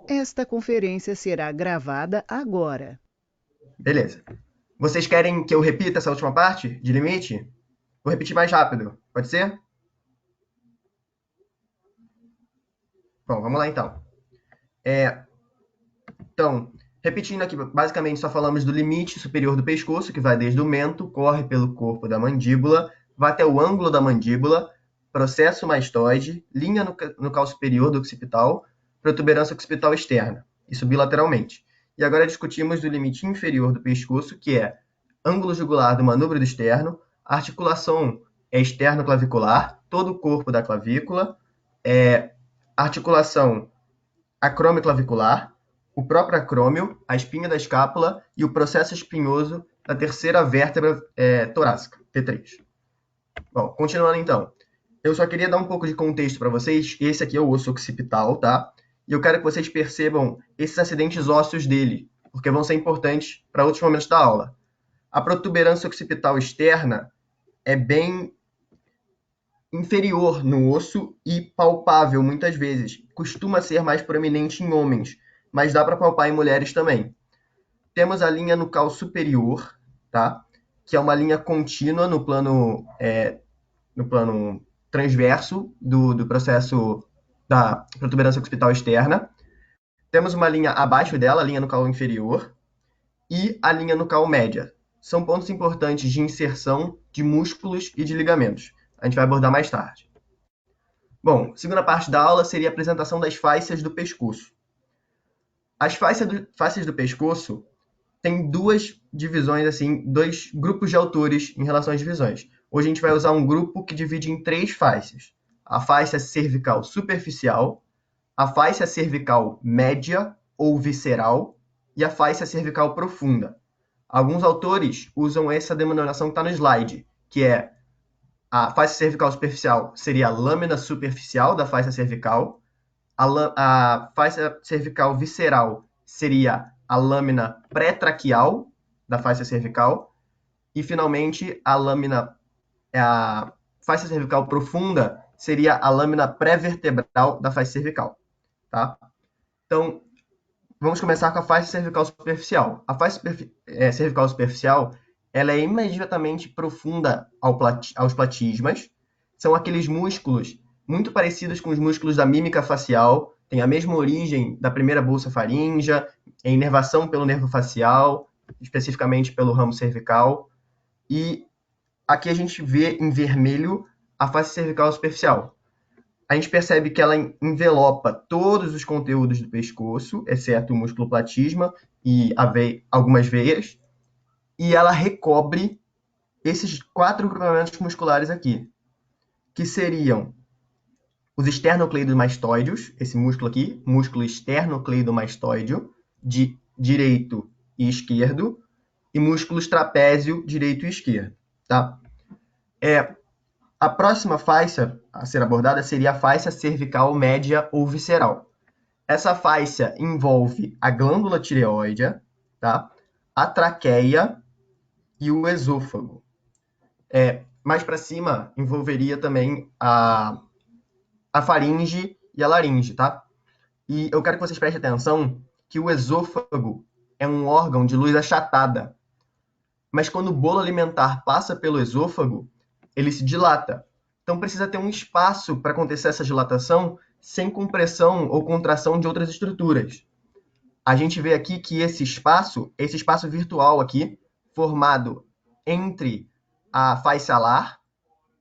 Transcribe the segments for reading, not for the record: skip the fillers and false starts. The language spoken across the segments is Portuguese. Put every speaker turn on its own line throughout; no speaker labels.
Esta conferência será gravada agora.
Beleza. Vocês querem que eu repita essa última parte de limite? Vou repetir mais rápido. Pode ser? Bom, vamos lá então. Então, repetindo aqui, basicamente só falamos do limite superior do pescoço, que vai desde o mento, corre pelo corpo da mandíbula, vai até o ângulo da mandíbula, processo mastoide, linha no cal superior do occipital, protuberância occipital externa, isso bilateralmente. E agora discutimos o limite inferior do pescoço, que é ângulo jugular do manúbrio do externo, articulação externo-clavicular, todo o corpo da clavícula, articulação acromioclavicular, o próprio acrômio, a espinha da escápula e o processo espinhoso da terceira vértebra torácica, T3. Bom, continuando então. Eu só queria dar um pouco de contexto para vocês. Esse aqui é o osso occipital, tá? E eu quero que vocês percebam esses acidentes ósseos dele, porque vão ser importantes para outros momentos da aula. A protuberância occipital externa é bem inferior no osso e palpável muitas vezes. Costuma ser mais proeminente em homens, mas dá para palpar em mulheres também. Temos a linha nucal superior, tá? Que é uma linha contínua no plano transverso do processo da protuberância occipital externa. Temos uma linha abaixo dela, a linha nucal inferior, e a linha nucal média. São pontos importantes de inserção de músculos e de ligamentos. A gente vai abordar mais tarde. Bom, a segunda parte da aula seria a apresentação das fáscias do pescoço. As fáscias do pescoço têm duas divisões, assim, dois grupos de autores em relação às divisões. Hoje a gente vai usar um grupo que divide em três fáscias. A fáscia cervical superficial, a fáscia cervical média ou visceral e a fáscia cervical profunda. Alguns autores usam essa denominação que está no slide, que é a fáscia cervical superficial seria a lâmina superficial da fáscia cervical, a fáscia cervical visceral seria a lâmina pré-traqueal da fáscia cervical e, finalmente, a fáscia cervical profunda seria a lâmina pré-vertebral da fáscia cervical, tá? Então, vamos começar com a fáscia cervical superficial. A fáscia cervical superficial ela é imediatamente profunda aos platismas. São aqueles músculos muito parecidos com os músculos da mímica facial, tem a mesma origem da primeira bolsa faríngea, é inervação pelo nervo facial, especificamente pelo ramo cervical. E aqui a gente vê em vermelho a face cervical superficial. A gente percebe que ela envelopa todos os conteúdos do pescoço, exceto o músculo platisma e algumas veias, e ela recobre esses quatro grupamentos musculares aqui, que seriam os esternocleidomastoideos, esse músculo aqui, músculo esternocleidomastoideo, de direito e esquerdo, e músculos trapézio direito e esquerdo, tá? A próxima fáscia a ser abordada seria a fáscia cervical média ou visceral. Essa fáscia envolve a glândula tireoide, tá? A traqueia e o esôfago. Mais para cima, envolveria também a faringe e a laringe, tá? E eu quero que vocês prestem atenção que o esôfago é um órgão de luz achatada. Mas quando o bolo alimentar passa pelo esôfago, ele se dilata. Então precisa ter um espaço para acontecer essa dilatação sem compressão ou contração de outras estruturas. A gente vê aqui que esse espaço virtual aqui, formado entre a face alar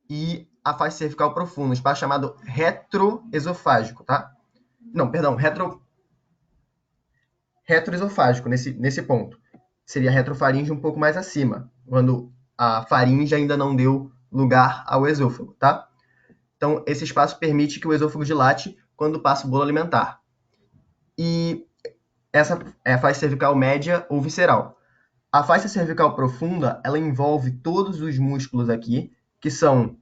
e a face cervical profunda, um espaço chamado retroesofágico, tá? Não, perdão, retroesofágico nesse ponto. Seria a retrofaringe um pouco mais acima, quando a faringe ainda não deu lugar ao esôfago, tá? Então, esse espaço permite que o esôfago dilate quando passa o bolo alimentar. E essa é a face cervical média ou visceral. A face cervical profunda, ela envolve todos os músculos aqui, que são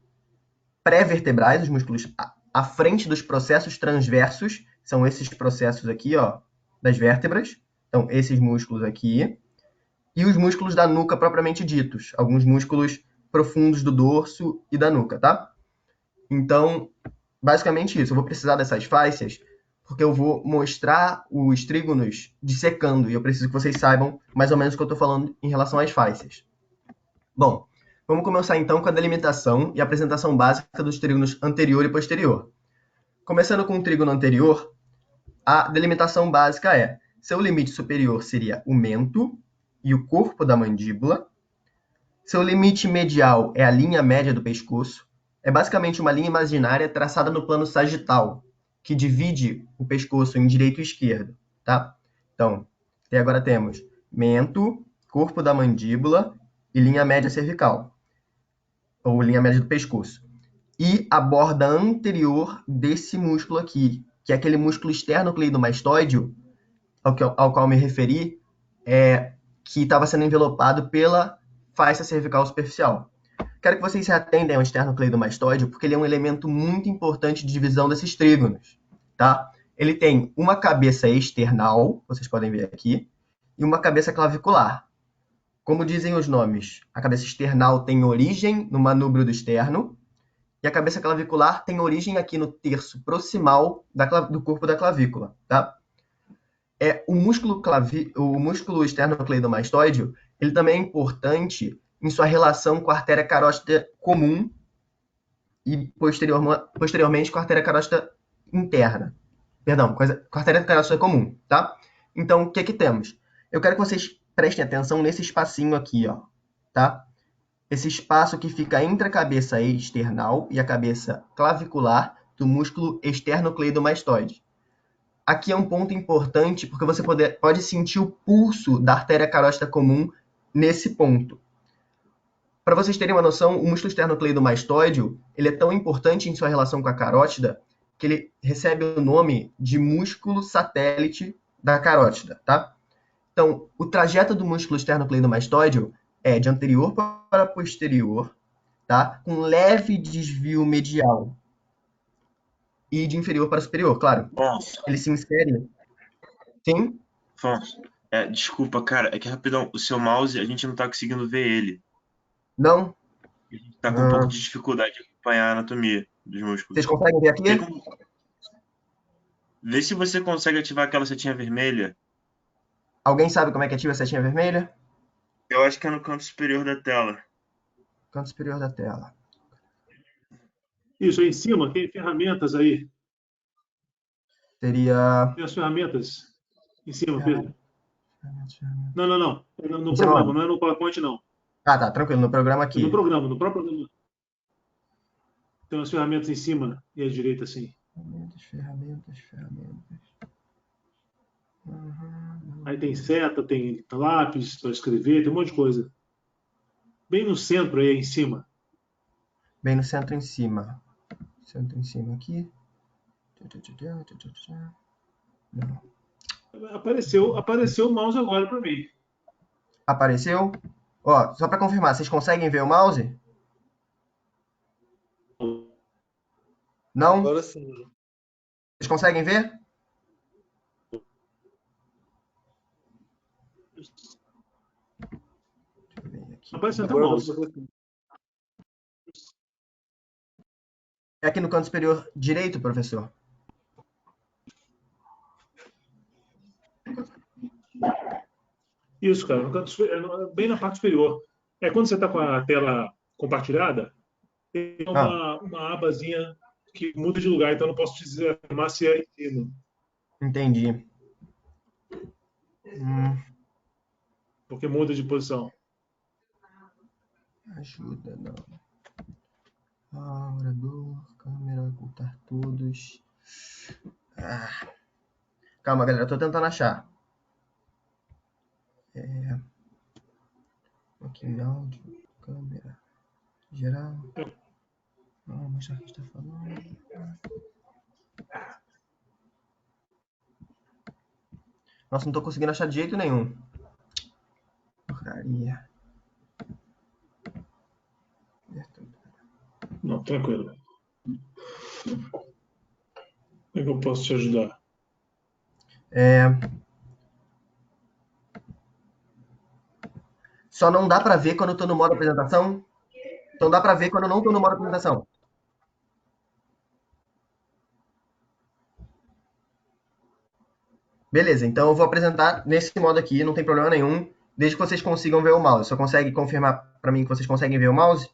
pré-vertebrais, os músculos à frente dos processos transversos, são esses processos aqui, ó, das vértebras. Então, esses músculos aqui. E os músculos da nuca propriamente ditos, alguns músculos profundos do dorso e da nuca, tá? Então, basicamente isso. Eu vou precisar dessas fáscias porque eu vou mostrar os trígonos dissecando, e eu preciso que vocês saibam mais ou menos o que eu estou falando em relação às fáscias. Bom, vamos começar então com a delimitação e apresentação básica dos trígonos anterior e posterior. Começando com o trígono anterior, a delimitação básica é: seu limite superior seria o mento e o corpo da mandíbula. Seu limite medial é a linha média do pescoço. É basicamente uma linha imaginária traçada no plano sagital, que divide o pescoço em direito e esquerdo, tá? Então, até agora temos mento, corpo da mandíbula e linha média cervical, ou linha média do pescoço. E a borda anterior desse músculo aqui, que é aquele músculo esternocleidomastoideo, ao qual me referi, que estava sendo envelopado pela faixa cervical superficial. Quero que vocês se atendem ao esternocleidomastoideo, porque ele é um elemento muito importante de divisão desses trígonos, tá? Ele tem uma cabeça external, vocês podem ver aqui, e uma cabeça clavicular. Como dizem os nomes, a cabeça external tem origem no manúbrio do externo, e a cabeça clavicular tem origem aqui no terço proximal do corpo da clavícula, tá? O músculo esternocleidomastoideo, ele também é importante em sua relação com a artéria carótida comum e posteriormente com a artéria carótida interna. Perdão, com a artéria carótida comum, tá? Então, o que que temos? Eu quero que vocês prestem atenção nesse espacinho aqui, ó, tá? Esse espaço que fica entre a cabeça external e a cabeça clavicular do músculo esternocleidomastoide. Aqui é um ponto importante porque você pode sentir o pulso da artéria carótida comum nesse ponto. Para vocês terem uma noção, o músculo esternocleidomastoideo, ele é tão importante em sua relação com a carótida que ele recebe o nome de músculo satélite da carótida, tá? Então, o trajeto do músculo esternocleidomastoideo é de anterior para posterior, tá? Com leve desvio medial e de inferior para superior, claro.
Afonso,
Ele se insere... Sim?
Afonso, desculpa, cara, é que rapidão, o seu mouse, a gente não tá conseguindo ver ele.
Não?
A gente tá com um pouco de dificuldade de acompanhar a anatomia dos músculos.
Vocês conseguem ver aqui?
Vê se você consegue ativar aquela setinha vermelha.
Alguém sabe como é que ativa a setinha vermelha?
Eu acho que é no canto superior da tela.
Canto superior da tela.
Isso, aí em cima, tem ferramentas aí.
Seria...
Tem as ferramentas em cima, Pedro.
Ferramentas.
Não. No programa, não é no PowerPoint, não.
Ah, tá, tranquilo, no programa aqui.
No próprio programa. Tem umas ferramentas em cima e à direita, assim.
Ferramentas.
Aí tem seta, tem lápis para escrever, tem um monte de coisa. Bem no centro aí, em cima.
Bem no centro em cima. Centro em cima aqui. Não.
Apareceu o mouse agora para mim.
Apareceu? Ó, só para confirmar, vocês conseguem ver o mouse? Não?
Agora sim.
Vocês conseguem ver?
Apareceu até o mouse.
É aqui no canto superior direito, professor?
Isso, cara, bem na parte superior. Quando você está com a tela compartilhada, tem uma abazinha que muda de lugar, então eu não posso te dizer se é em cima.
Entendi.
Porque muda de posição.
Ajuda, não. Orador, câmera, ocultar todos. Calma, galera, eu tô tentando achar. Aqui em áudio, câmera, geral. Vamos mostrar o que está falando. Nossa, não tô conseguindo achar de jeito nenhum. Porcaria.
Não, tranquilo. Como é que eu posso te ajudar?
Só não dá para ver quando eu tô no modo apresentação? Então dá para ver quando eu não tô no modo apresentação. Beleza, então eu vou apresentar nesse modo aqui, não tem problema nenhum, desde que vocês consigam ver o mouse. Só consegue confirmar para mim que vocês conseguem ver o mouse?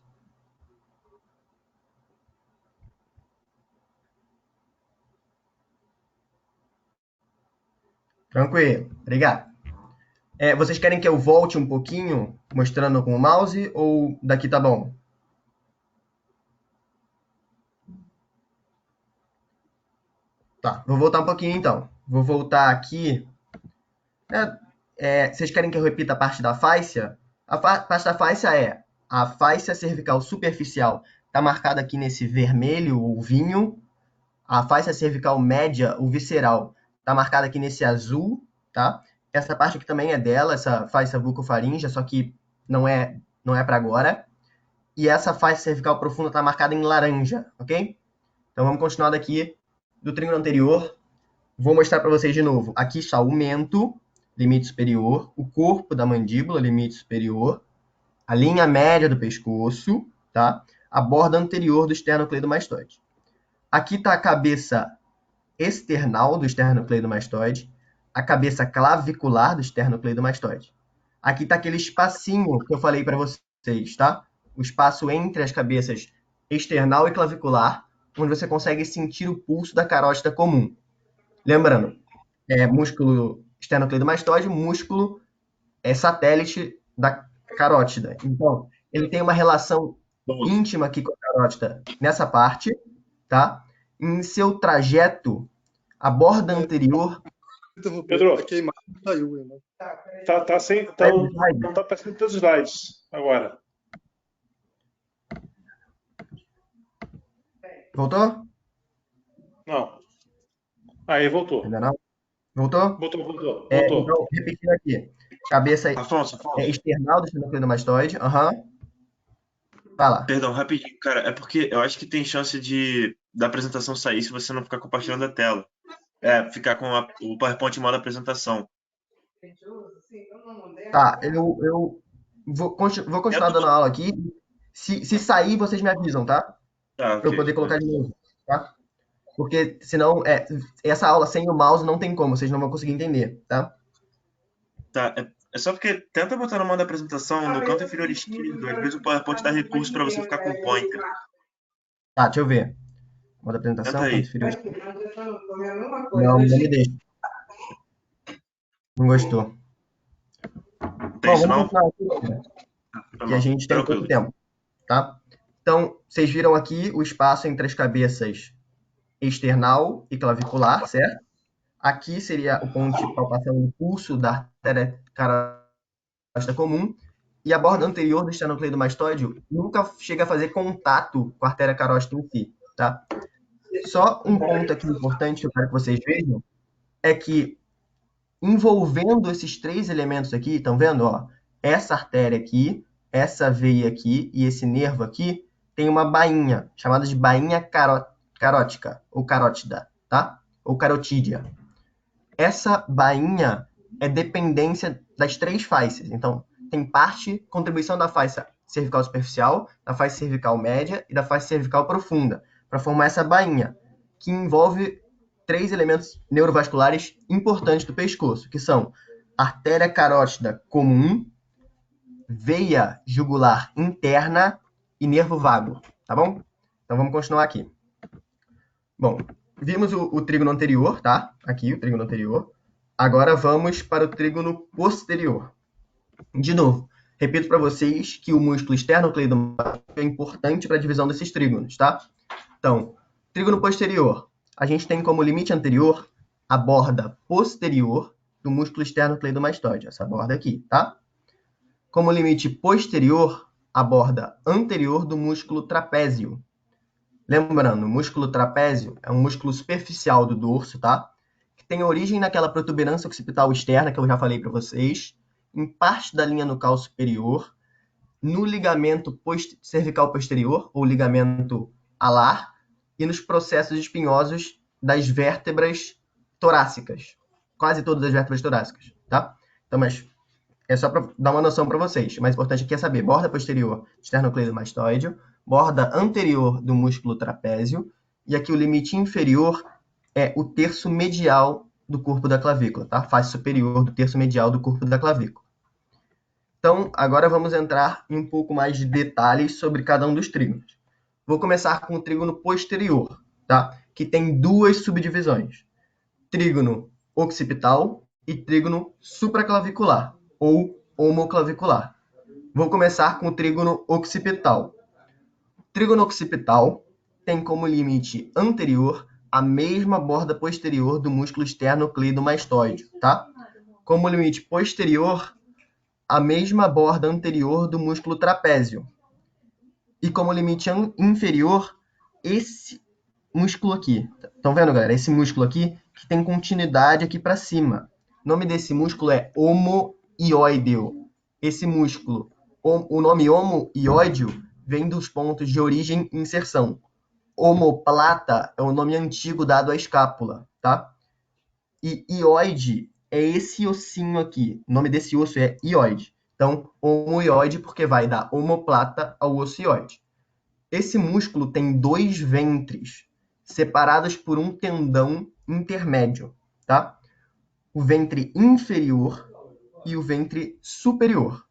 Tranquilo, obrigado. Vocês querem que eu volte um pouquinho mostrando com o mouse ou daqui tá bom? Tá, vou voltar um pouquinho então. Vou voltar aqui. Vocês querem que eu repita a parte da fáscia? A parte da fáscia é a fáscia cervical superficial, está marcada aqui nesse vermelho ou vinho. A fáscia cervical média, o visceral, está marcada aqui nesse azul, tá? Essa parte aqui também é dela, essa fáscia bucofaríngea, só que não é para agora. E essa fáscia cervical profunda está marcada em laranja, ok? Então vamos continuar daqui do trígono anterior. Vou mostrar para vocês de novo. Aqui está o mento, limite superior, o corpo da mandíbula, limite superior, a linha média do pescoço, tá? A borda anterior do esternocleidomastoide. Aqui está a cabeça external do esternocleidomastoide, a cabeça clavicular do esternocleidomastoide. Aqui está aquele espacinho que eu falei para vocês, tá? O espaço entre as cabeças external e clavicular, onde você consegue sentir o pulso da carótida comum. Lembrando, músculo esternocleidomastoide, músculo satélite da carótida. Então, ele tem uma relação íntima aqui com a carótida nessa parte, tá? Em seu trajeto, a borda anterior...
Pedro,
a queimada saiu, né?
Não tá aparecendo todos os slides agora.
Voltou?
Não. Aí, voltou.
Ainda não? Voltou?
Voltou.
Então, repetindo aqui. Cabeça
Afonso.
external do esternocleidomastoide. Vai lá.
Perdão, rapidinho, cara. É porque eu acho que tem chance da apresentação sair se você não ficar compartilhando a tela. Ficar com o PowerPoint em modo apresentação.
Tá, eu vou continuar dando aula aqui. Se sair, vocês me avisam, tá?
Tá,
Para eu poder colocar de novo, tá? Porque senão, essa aula sem o mouse não tem como, vocês não vão conseguir entender, tá?
Tá, é só porque tenta botar no modo apresentação, no canto inferior esquerdo, às vezes o PowerPoint dá recurso para você ficar com o pointer.
Tá, deixa eu ver. Modo apresentação,
Tenta aí.
canto inferior esquerdo. Não me deixa. Não gostou.
Tem isso
vamos
não?
continuar aqui, que a gente tem pouco tempo, tá? Então, vocês viram aqui o espaço entre as cabeças external e clavicular, certo? Aqui seria o ponto de palpação do pulso da artéria carótida comum, e a borda anterior do esternocleidomastoide nunca chega a fazer contato com a artéria carótida em si, tá? Só um ponto aqui importante que eu quero que vocês vejam é que envolvendo esses três elementos aqui, estão vendo? Ó, essa artéria aqui, essa veia aqui e esse nervo aqui tem uma bainha, chamada de bainha carótica, ou carótida, tá? Ou carotídea. Essa bainha é dependência das três fáscias. Então, tem contribuição da fáscia cervical superficial, da fáscia cervical média e da fáscia cervical profunda, para formar essa bainha, que envolve três elementos neurovasculares importantes do pescoço, que são artéria carótida comum, veia jugular interna e nervo vago, tá bom? Então vamos continuar aqui. Bom, vimos o trígono anterior, tá? Aqui, o trígono anterior. Agora vamos para o trígono posterior. De novo, repito para vocês que o músculo esternocleidomastoide é importante para a divisão desses trígonos, tá? Então, trígono posterior. A gente tem como limite anterior a borda posterior do músculo esternocleidomastoide, essa borda aqui, tá? Como limite posterior, a borda anterior do músculo trapézio. Lembrando, o músculo trapézio é um músculo superficial do dorso, tá? Que tem origem naquela protuberância occipital externa que eu já falei para vocês, em parte da linha nucal superior, no ligamento cervical posterior, ou ligamento alar, e nos processos espinhosos das vértebras torácicas. Quase todas as vértebras torácicas, tá? Então, mas é só para dar uma noção para vocês. O mais importante aqui é saber borda posterior esternocleidomastoide, borda anterior do músculo trapézio, e aqui o limite inferior é o terço medial do corpo da clavícula, tá? Face superior do terço medial do corpo da clavícula. Então, agora vamos entrar em um pouco mais de detalhes sobre cada um dos trígonos. Vou começar com o trígono posterior, tá? Que tem duas subdivisões: trígono occipital e trígono supraclavicular, ou homoclavicular. Vou começar com o trígono occipital. O trígono occipital tem como limite anterior a mesma borda posterior do músculo esternocleidomastoide, tá? Como limite posterior, a mesma borda anterior do músculo trapézio. E como limite inferior, esse músculo aqui. Estão vendo, galera? Esse músculo aqui que tem continuidade aqui para cima. O nome desse músculo é homoióideo. Esse músculo, o nome homoióideo, vem dos pontos de origem e inserção. Omoplata é o nome antigo dado à escápula, tá? E ióide é esse ossinho aqui. O nome desse osso é ióide. Então, homoióide porque vai da omoplata ao osso ióide. Esse músculo tem dois ventres separados por um tendão intermédio, tá? O ventre inferior e o ventre superior,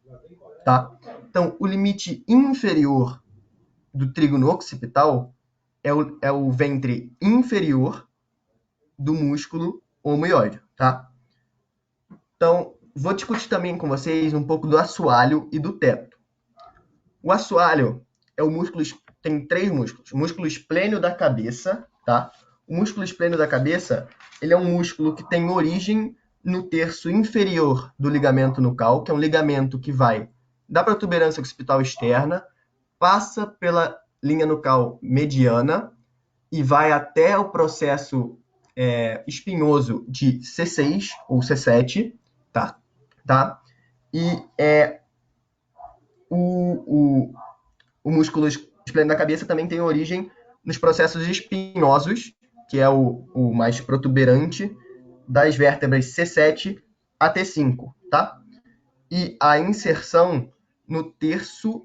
tá? Então, o limite inferior do trígono occipital é o ventre inferior do músculo homoióide, tá? Então, vou discutir também com vocês um pouco do assoalho e do teto. O assoalho é o músculo, tem três músculos. O músculo esplêneo da cabeça, tá? O músculo esplêneo da cabeça, ele é um músculo que tem origem no terço inferior do ligamento nucal, que é um ligamento que vai da protuberância occipital externa, passa pela linha nucal mediana e vai até o processo espinhoso de C6 ou C7, tá? E o músculo esplêneo da cabeça também tem origem nos processos espinhosos, que é o mais protuberante das vértebras C7 a T5, tá? E a inserção no terço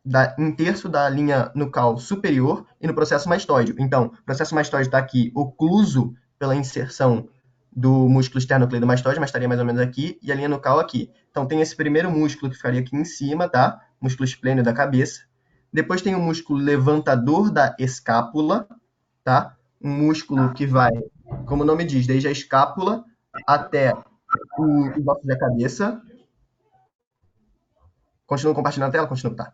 da linha nucal superior e no processo mastoide. Então, o processo mastoide está aqui ocluso pela inserção do músculo esternocleidomastoide, mas estaria mais ou menos aqui, e a linha nucal aqui. Então, tem esse primeiro músculo que ficaria aqui em cima, tá? Músculo esplêneo da cabeça. Depois tem o músculo levantador da escápula, tá? Um músculo que vai, como o nome diz, desde a escápula até os ossos da cabeça. Continua compartilhando a tela? Continua, tá?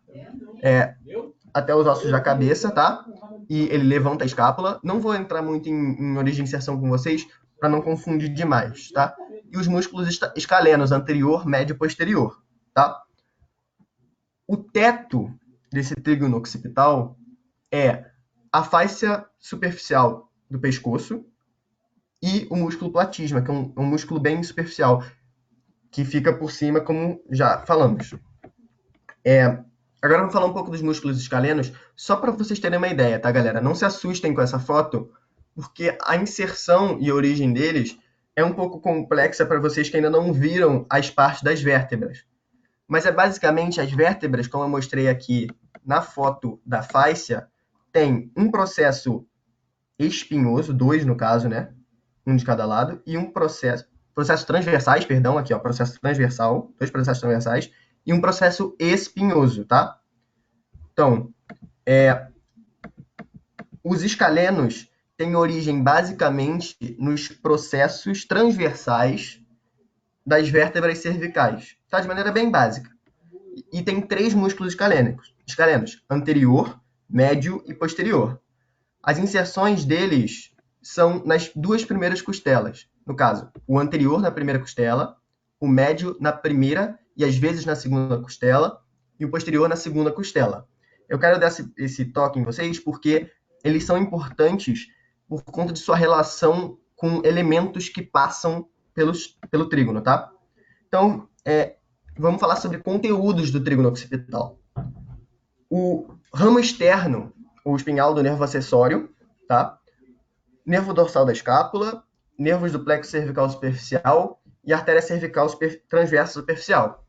Até os ossos da cabeça, tá? E ele levanta a escápula. Não vou entrar muito em origem e inserção com vocês, para não confundir demais, tá? E os músculos escalenos, anterior, médio e posterior, tá? O teto desse trígono occipital é a fáscia superficial do pescoço e o músculo platisma, que é um músculo bem superficial, que fica por cima, como já falamos. Agora vamos falar um pouco dos músculos escalenos, só para vocês terem uma ideia, tá, galera? Não se assustem com essa foto, porque a inserção e a origem deles é um pouco complexa para vocês que ainda não viram as partes das vértebras. Mas é basicamente as vértebras, como eu mostrei aqui na foto da fáscia, tem um processo espinhoso, dois no caso, né? Um de cada lado, e um processo transversais, perdão, aqui, ó, processo transversal, dois processos transversais, e um processo espinhoso, tá? Então, os escalenos têm origem basicamente nos processos transversais das vértebras cervicais, tá? De maneira bem básica. E tem três músculos escalenos, anterior, médio e posterior. As inserções deles são nas duas primeiras costelas. No caso, o anterior na primeira costela, o médio na primeira e às vezes na segunda costela, e o posterior na segunda costela. Eu quero dar esse toque em vocês porque eles são importantes por conta de sua relação com elementos que passam pelo trígono, tá? Então, vamos falar sobre conteúdos do trígono occipital. O ramo externo, ou espinhal do nervo acessório, tá? Nervo dorsal da escápula, nervos do plexo cervical superficial e artéria cervical transversa superficial.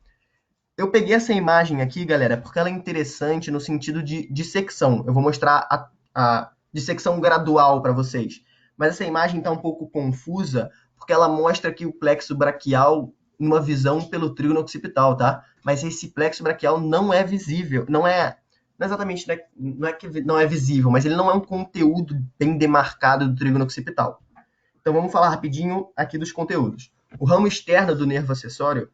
Eu peguei essa imagem aqui, galera, porque ela é interessante no sentido de dissecção. Eu vou mostrar a dissecção gradual para vocês. Mas essa imagem está um pouco confusa, porque ela mostra aqui o plexo braquial numa visão pelo trígono occipital, tá? Mas esse plexo braquial não é visível, não é exatamente, não é que não é visível, mas ele não é um conteúdo bem demarcado do trígono occipital. Então vamos falar rapidinho aqui dos conteúdos. O ramo externo do nervo acessório,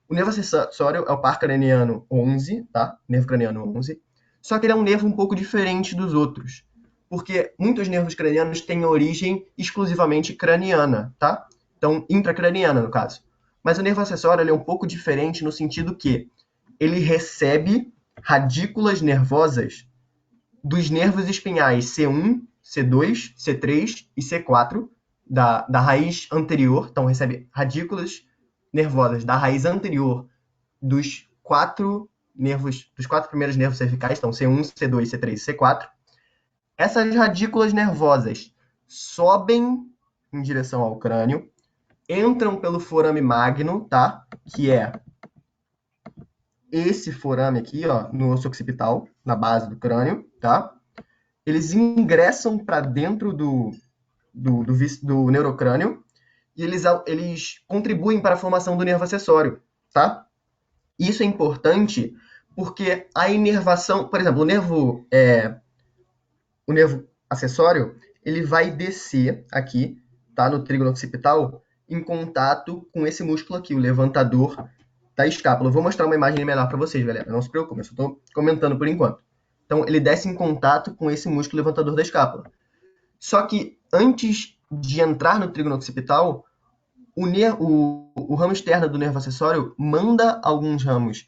o nervo acessório é o par craniano 11, tá? Nervo craniano 11. Só que ele é um nervo um pouco diferente dos outros, porque muitos nervos cranianos têm origem exclusivamente craniana, tá? Então, intracraniana, no caso. Mas o nervo acessório ele é um pouco diferente no sentido que ele recebe radículas nervosas dos nervos espinhais C1, C2, C3 e C4 da raiz anterior. Então, recebe radículas nervosas da raiz anterior dos quatro primeiros nervos cervicais, então C1, C2, C3 e C4. Essas radículas nervosas sobem em direção ao crânio, entram pelo forame magno, tá? Que é esse forame aqui, ó, no osso occipital, na base do crânio, tá? Eles ingressam para dentro do neurocrânio e eles contribuem para a formação do nervo acessório, tá? Isso é importante porque a inervação, por exemplo, o nervo acessório, ele vai descer aqui, tá, no trígono occipital, em contato com esse músculo aqui, o levantador da escápula. Eu vou mostrar uma imagem melhor para vocês, galera. Não se preocupe, eu só estou comentando por enquanto. Então, ele desce em contato com esse músculo levantador da escápula. Só que antes de entrar no trígono occipital, o ramo externo do nervo acessório manda alguns ramos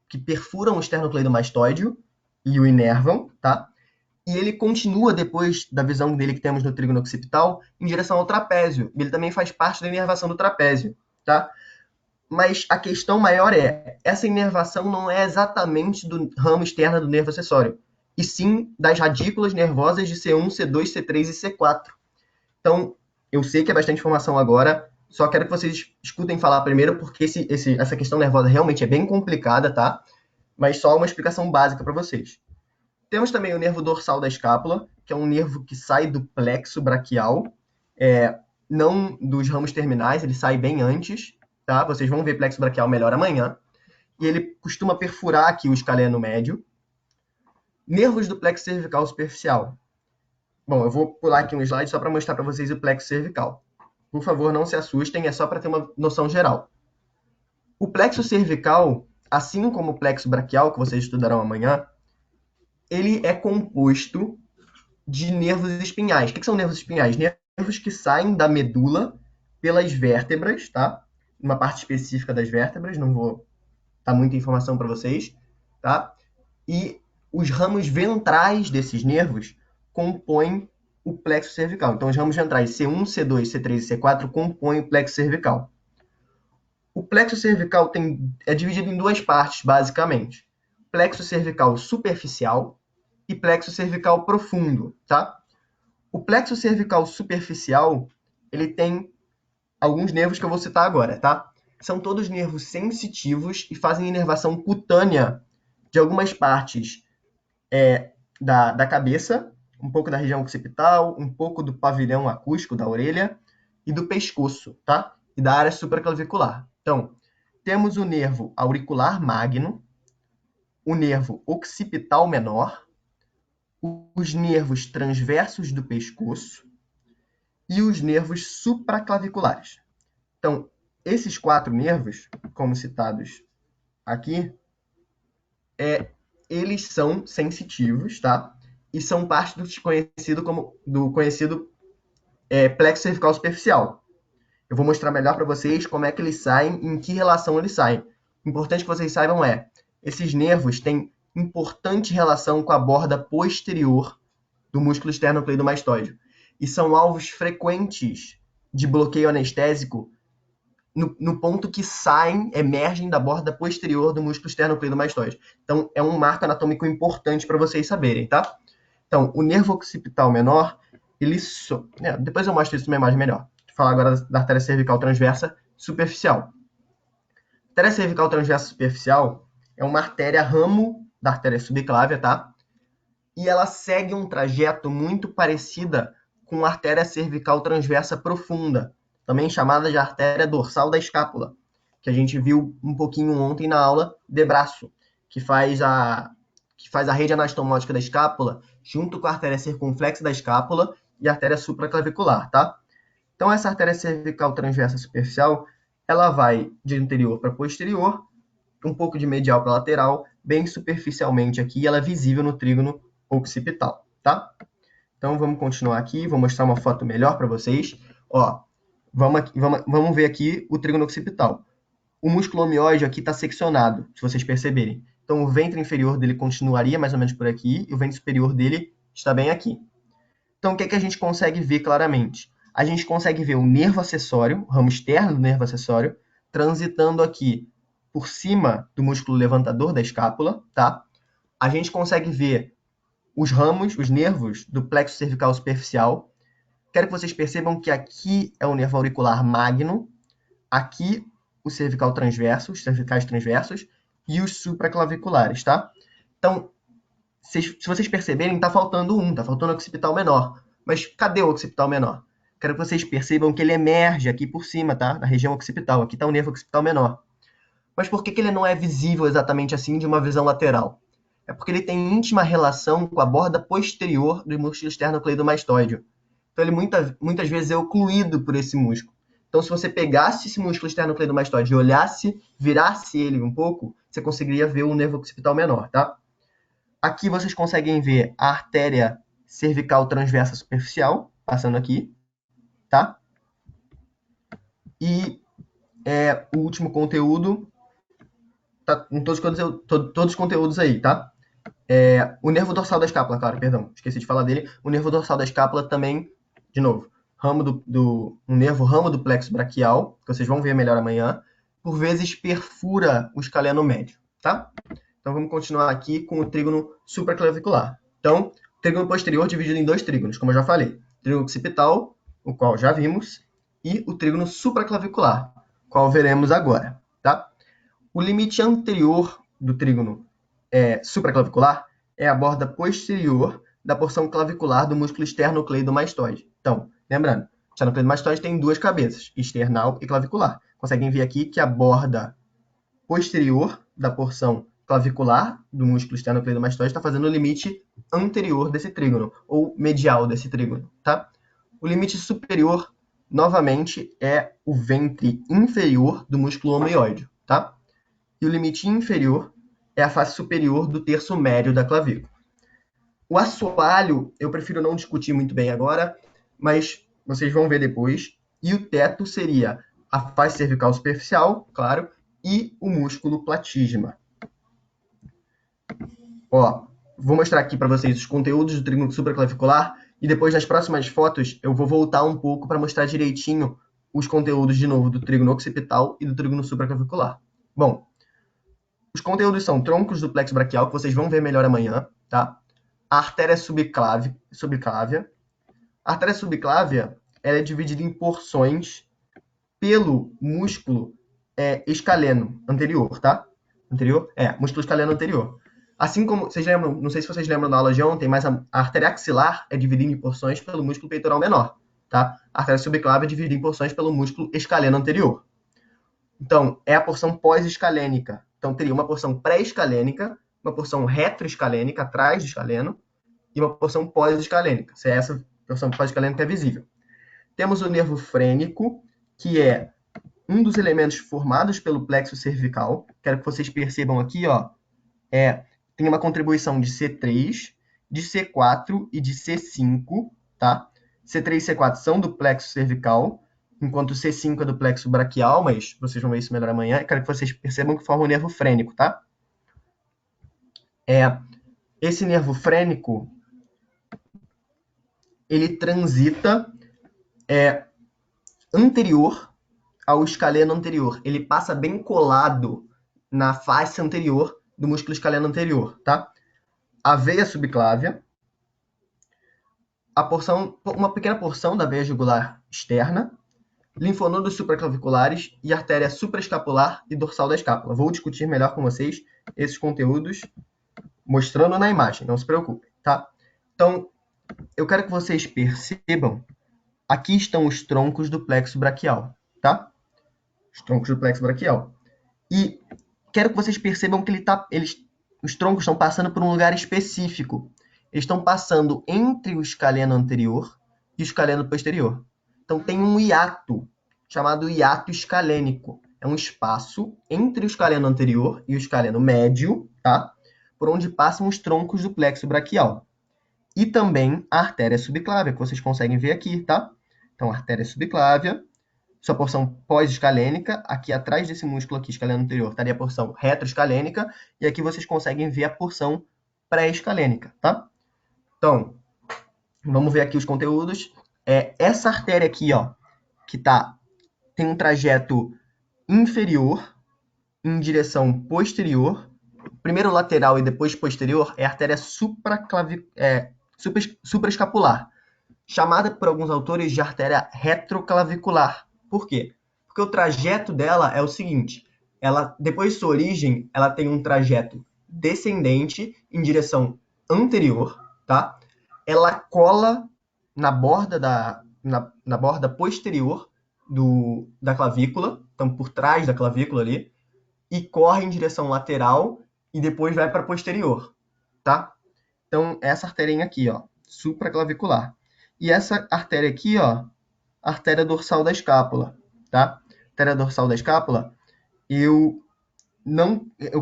que perfuram o esternocleidomastoideo e o inervam, tá? E ele continua, depois da visão dele que temos no trígono occipital, em direção ao trapézio. Ele também faz parte da inervação do trapézio, tá? Mas a questão maior é, essa inervação não é exatamente do ramo externo do nervo acessório, e sim das radículas nervosas de C1, C2, C3 e C4. Então, eu sei que é bastante informação agora, só quero que vocês escutem falar primeiro, porque essa questão nervosa realmente é bem complicada, tá? Mas só uma explicação básica para vocês. Temos também o nervo dorsal da escápula, que é um nervo que sai do plexo braquial, não dos ramos terminais, ele sai bem antes, tá? Vocês vão ver plexo braquial melhor amanhã. E ele costuma perfurar aqui o escaleno médio. Nervos do plexo cervical superficial. Bom, eu vou pular aqui um slide só para mostrar para vocês o plexo cervical. Por favor, não se assustem, é só para ter uma noção geral. O plexo cervical, assim como o plexo braquial, que vocês estudarão amanhã, ele é composto de nervos espinhais. O que são nervos espinhais? Nervos que saem da medula pelas vértebras, tá? Uma parte específica das vértebras, não vou dar muita informação para vocês, tá? E os ramos ventrais desses nervos compõem o plexo cervical. Então, os ramos ventrais C1, C2, C3 e C4 compõem o plexo cervical. O plexo cervical é dividido em duas partes, basicamente. Plexo cervical superficial e plexo cervical profundo, tá? O plexo cervical superficial, ele tem alguns nervos que eu vou citar agora, tá? São todos nervos sensitivos e fazem inervação cutânea de algumas partes da cabeça, um pouco da região occipital, um pouco do pavilhão acústico da orelha e do pescoço, tá? E da área supraclavicular. Então, temos o nervo auricular magno, o nervo occipital menor, os nervos transversos do pescoço e os nervos supraclaviculares. Então, esses 4 nervos, como citados aqui, eles são sensitivos, tá? E são parte do conhecido plexo cervical superficial. Eu vou mostrar melhor para vocês como é que eles saem e em que relação eles saem. O importante que vocês saibam esses nervos têm importante relação com a borda posterior do músculo esternocleidomastoideo e são alvos frequentes de bloqueio anestésico no ponto que emergem da borda posterior do músculo esternocleidomastoideo. Então, é um marco anatômico importante para vocês saberem, tá? Então, o nervo occipital menor, depois eu mostro isso numa imagem melhor. Vou falar agora da artéria cervical transversa superficial. A artéria cervical transversa superficial é uma artéria ramo da artéria subclávia, tá? E ela segue um trajeto muito parecida com a artéria cervical transversa profunda. também chamada de artéria dorsal da escápula, que a gente viu um pouquinho ontem na aula de braço, que faz a rede anastomótica da escápula junto com a artéria circunflexa da escápula e a artéria supraclavicular, tá? Então, essa artéria cervical transversa superficial, ela vai de anterior para posterior, um pouco de medial para lateral, bem superficialmente aqui, e ela é visível no trígono occipital, tá? Então, vamos continuar aqui, vou mostrar uma foto melhor para vocês. Ó, vamos ver aqui o trígono occipital. O músculo homeóide aqui está seccionado, se vocês perceberem. Então, o ventre inferior dele continuaria mais ou menos por aqui, e o ventre superior dele está bem aqui. Então, o que é que a gente consegue ver claramente? A gente consegue ver o nervo acessório, o ramo externo do nervo acessório, transitando aqui por cima do músculo levantador da escápula, tá? A gente consegue ver os ramos, os nervos do plexo cervical superficial. Quero que vocês percebam que aqui é o nervo auricular magno, aqui o cervical transverso, os cervicais transversos, e os supraclaviculares, tá? Então, se vocês perceberem, tá faltando o occipital menor. Mas cadê o occipital menor? Quero que vocês percebam que ele emerge aqui por cima, tá? Na região occipital. Aqui está o nervo occipital menor. Mas por que ele não é visível exatamente assim de uma visão lateral? É porque ele tem íntima relação com a borda posterior do músculo esternocleidomastoide. Então, ele muitas vezes é ocluído por esse músculo. Então, se você pegasse esse músculo esternocleidomastoide e olhasse, virasse ele um pouco, você conseguiria ver o nervo occipital menor, tá? Aqui vocês conseguem ver a artéria cervical transversa superficial, passando aqui, tá? E o último conteúdo, tá com todos os conteúdos aí, tá? O nervo dorsal da escápula, claro, perdão, esqueci de falar dele. O nervo dorsal da escápula também, de novo, um nervo ramo do plexo braquial, que vocês vão ver melhor amanhã, por vezes perfura o escaleno médio, tá? Então, vamos continuar aqui com o trígono supraclavicular. Então, trígono posterior dividido em dois trígonos, como eu já falei. Trígono occipital, o qual já vimos, e o trígono supraclavicular, qual veremos agora, tá? O limite anterior do trígono supraclavicular é a borda posterior da porção clavicular do músculo esternocleidomastoide. Então, lembrando, o esternocleidomastoide tem duas cabeças, external e clavicular. Conseguem ver aqui que a borda posterior da porção clavicular do músculo esternocleidomastoide está fazendo o limite anterior desse trígono, ou medial desse trígono, tá? O limite superior, novamente, é o ventre inferior do músculo homeóide, tá? E o limite inferior é a face superior do terço médio da clavícula. O assoalho, eu prefiro não discutir muito bem agora, mas vocês vão ver depois. E o teto seria a face cervical superficial, claro, e o músculo platígima. Ó, vou mostrar aqui para vocês os conteúdos do trígono supraclavicular e depois nas próximas fotos eu vou voltar um pouco para mostrar direitinho os conteúdos de novo do trígono occipital e do trígono supraclavicular. Bom, os conteúdos são troncos do plexo braquial, que vocês vão ver melhor amanhã, tá? A artéria subclávia. A artéria subclávia ela é dividida em porções pelo músculo escaleno anterior, tá? Músculo escaleno anterior. Assim como, vocês lembram, não sei se vocês lembram da aula de ontem, mas a artéria axilar é dividida em porções pelo músculo peitoral menor, tá? A artéria subclávia é dividida em porções pelo músculo escaleno anterior. Então, é a porção pós-escalênica. Então, teria uma porção pré-escalênica, uma porção retroescalênica, atrás do escaleno, e uma porção pós-escalênica. Se é essa porção pós-escalênica é visível. Temos o nervo frênico, que é um dos elementos formados pelo plexo cervical. Quero que vocês percebam aqui, ó, tem uma contribuição de C3, de C4 e de C5, tá? C3 e C4 são do plexo cervical, enquanto o C5 é do plexo braquial, mas vocês vão ver isso melhor amanhã. Eu quero que vocês percebam que forma o nervo frênico, tá? Esse nervo frênico, ele transita anterior ao escaleno anterior. Ele passa bem colado na face anterior do músculo escaleno anterior, tá? A veia subclávia, uma pequena porção da veia jugular externa, linfonodos supraclaviculares e artéria supraescapular e dorsal da escápula. Vou discutir melhor com vocês esses conteúdos mostrando na imagem, não se preocupem, tá? Então, eu quero que vocês percebam aqui estão os troncos do plexo braquial, tá? Os troncos do plexo braquial. E quero que vocês percebam que os troncos estão passando por um lugar específico. Eles estão passando entre o escaleno anterior e o escaleno posterior. Então tem um hiato, chamado hiato escalênico. É um espaço entre o escaleno anterior e o escaleno médio, tá? Por onde passam os troncos do plexo braquial. E também a artéria subclávia, que vocês conseguem ver aqui, tá? Então, a artéria subclávia, sua porção pós-escalênica, aqui atrás desse músculo aqui, escaleno anterior, estaria a porção retroescalênica, e aqui vocês conseguem ver a porção pré-escalênica, tá? Então, vamos ver aqui os conteúdos. Essa artéria aqui, ó, que tem um trajeto inferior em direção posterior, primeiro lateral e depois posterior, é a artéria supraescapular, chamada por alguns autores de artéria retroclavicular. Por quê? Porque o trajeto dela é o seguinte, depois de sua origem, ela tem um trajeto descendente em direção anterior, tá? Ela cola na borda na borda posterior da clavícula, então por trás da clavícula ali, e corre em direção lateral e depois vai para posterior, tá? Então, essa artéria aqui, ó, supraclavicular. E essa artéria aqui, ó, artéria dorsal da escápula, tá? Artéria dorsal da escápula, eu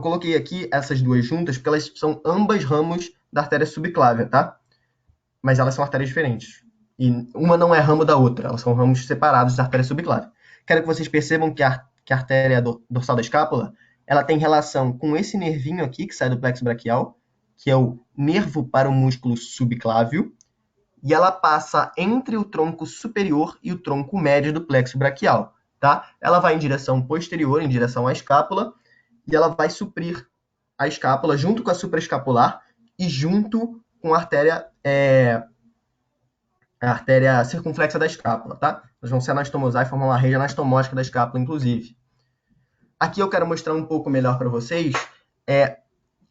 coloquei aqui essas duas juntas porque elas são ambas ramos da artéria subclávia, tá? Mas elas são artérias diferentes. E uma não é ramo da outra, elas são ramos separados da artéria subclávia. Quero que vocês percebam que a artéria dorsal da escápula, ela tem relação com esse nervinho aqui, que sai do plexo braquial, que é o nervo para o músculo subclávio, e ela passa entre o tronco superior e o tronco médio do plexo braquial, tá? Ela vai em direção posterior, em direção à escápula, e ela vai suprir a escápula junto com a supraescapular e junto com a artéria circunflexa da escápula, tá? Elas vão se anastomosar e formar uma rede anastomótica da escápula, inclusive. Aqui eu quero mostrar um pouco melhor para vocês.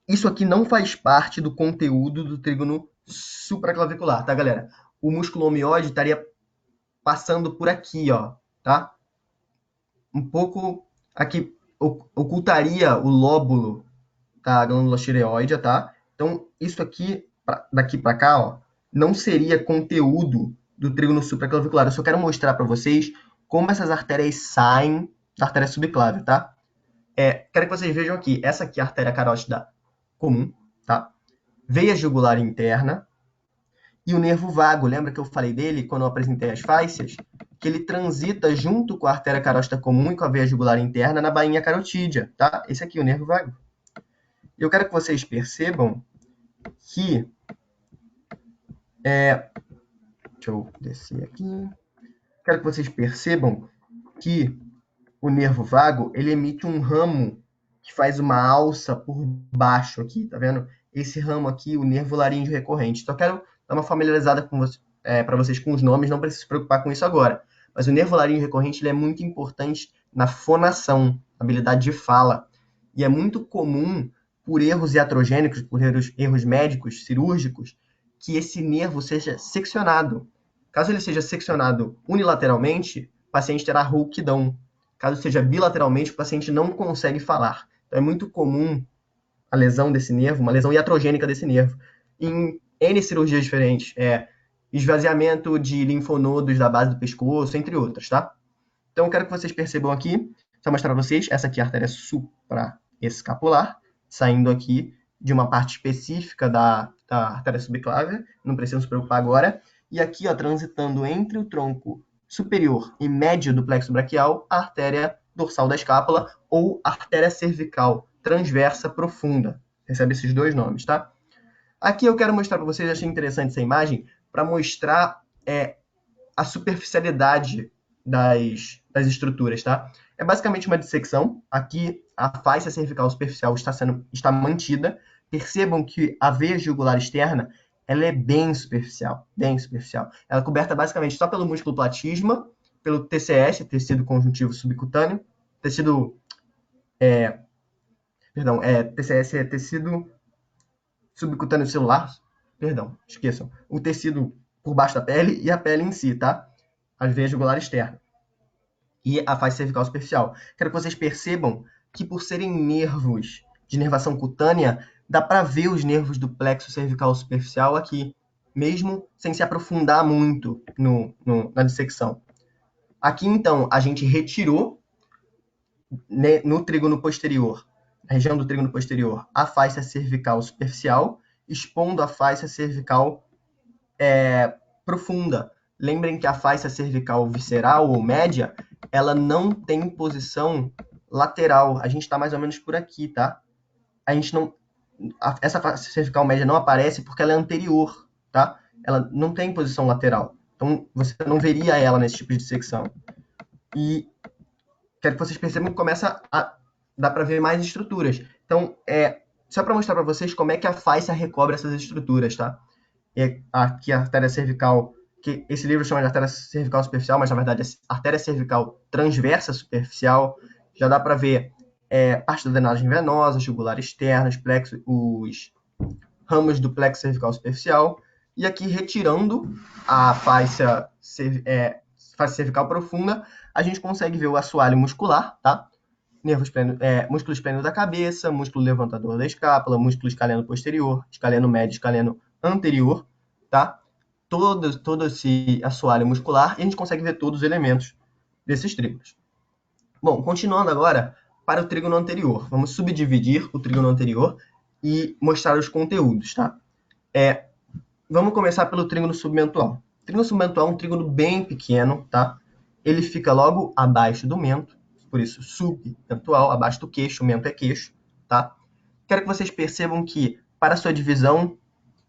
Isso aqui não faz parte do conteúdo do trígono supraclavicular, tá, galera? O músculo homeoide estaria passando por aqui, ó, tá? Um pouco aqui, ocultaria o lóbulo da glândula tireoide, tá? Então, isso aqui, daqui para cá, ó, não seria conteúdo do trígono supraclavicular. Eu só quero mostrar para vocês como essas artérias saem da artéria subclávia, tá? Quero que vocês vejam aqui. Essa aqui é a artéria carótida comum, tá? Veia jugular interna e o nervo vago. Lembra que eu falei dele quando eu apresentei as fáscias? Que ele transita junto com a artéria carótida comum e com a veia jugular interna na bainha carotídea, tá? Esse aqui é o nervo vago. Eu quero que vocês percebam que... deixa eu descer aqui. Quero que vocês percebam que o nervo vago, ele emite um ramo que faz uma alça por baixo aqui, tá vendo? Esse ramo aqui, o nervo laríngeo recorrente. Só quero dar uma familiarizada para vocês com os nomes, não precisa se preocupar com isso agora. Mas o nervo laríngeo recorrente ele é muito importante na fonação, habilidade de fala. E é muito comum, por erros iatrogênicos, por erros médicos, cirúrgicos, que esse nervo seja seccionado. Caso ele seja seccionado unilateralmente, o paciente terá rouquidão. Caso seja bilateralmente, o paciente não consegue falar. Então, é muito comum a lesão desse nervo, uma lesão iatrogênica desse nervo, em N cirurgias diferentes. Esvaziamento de linfonodos da base do pescoço, entre outras, tá? Então, eu quero que vocês percebam aqui, só mostrar para vocês, essa aqui é a artéria supraescapular, saindo aqui de uma parte específica da artéria subclávia, não precisamos se preocupar agora. E aqui, ó, transitando entre o tronco superior e médio do plexo braquial, a artéria dorsal da escápula ou artéria cervical transversa profunda. Recebe esses dois nomes, tá? Aqui eu quero mostrar para vocês, achei interessante essa imagem, para mostrar a superficialidade das estruturas, tá? É basicamente uma dissecção. Aqui a fáscia cervical superficial está mantida. Percebam que a veia jugular externa ela é bem superficial, bem superficial. Ela é coberta basicamente só pelo músculo platisma, pelo TCS, tecido conjuntivo subcutâneo, TCS é tecido subcutâneo celular, perdão, esqueçam, o tecido por baixo da pele e a pele em si, tá? a veia jugular externa e a face cervical superficial. Quero que vocês percebam que, por serem nervos de inervação cutânea, dá para ver os nervos do plexo cervical superficial aqui, mesmo sem se aprofundar muito na dissecção. Aqui, então, a gente retirou, né, no trígono posterior, na região do trígono posterior, a face cervical superficial, expondo a face cervical profunda. Lembrem que a face cervical visceral ou média, ela não tem posição lateral. A gente está mais ou menos por aqui, tá? Essa face cervical média não aparece porque ela é anterior, tá? Ela não tem posição lateral. Então, você não veria ela nesse tipo de dissecção. E quero que vocês percebam que começa a dar para ver mais estruturas. Então, só para mostrar para vocês como é que a face recobre essas estruturas, tá? Aqui a artéria cervical, que esse livro chama de artéria cervical superficial, mas na verdade é artéria cervical transversa superficial. Já dá para ver parte da drenagem venosa, jugular externa, os ramos do plexo cervical superficial. E aqui, retirando a face cervical profunda, a gente consegue ver o assoalho muscular, tá? Músculo esplênico da cabeça, músculo levantador da escápula, músculo escaleno posterior, escaleno médio, escaleno anterior, tá? Todo esse assoalho muscular, e a gente consegue ver todos os elementos desses trígonos. Bom, continuando agora para o trígono anterior. Vamos subdividir o trígono anterior e mostrar os conteúdos, tá? Vamos começar pelo trígono submentual. O trígono submentual é um trígono bem pequeno, tá? Ele fica logo abaixo do mento, por isso submentual, abaixo do queixo, o mento é queixo, tá? Quero que vocês percebam que, para a sua divisão,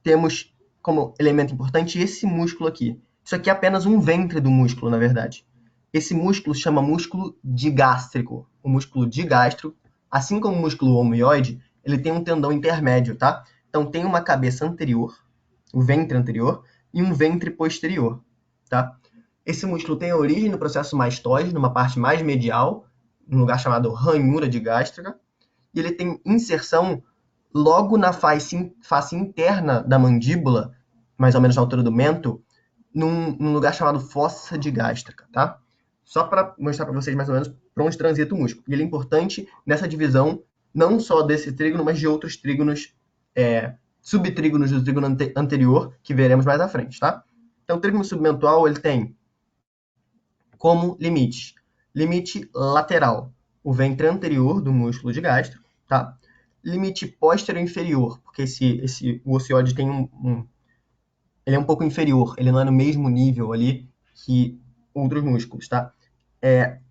temos como elemento importante esse músculo aqui. Isso aqui é apenas um ventre do músculo, na verdade. Esse músculo chama músculo digástrico. O músculo digástrico, assim como o músculo omoioide, ele tem um tendão intermédio, tá? Então, tem uma cabeça anterior, o ventre anterior, e um ventre posterior, tá? Esse músculo tem origem no processo mastóide, numa parte mais medial, num lugar chamado ranhura digástrica, e ele tem inserção logo na face interna da mandíbula, mais ou menos na altura do mento, num lugar chamado fossa digástrica, tá? Só para mostrar para vocês mais ou menos para onde transita o músculo. E ele é importante nessa divisão, não só desse trígono, mas de outros trígonos, subtrígonos do trígono anterior, que veremos mais à frente, tá? Então, o trígono submentual, ele tem como limite lateral, o ventre anterior do músculo digástrico, tá? Limite posterior inferior, porque o ocioide tem ele é um pouco inferior, ele não é no mesmo nível ali que outros músculos, tá?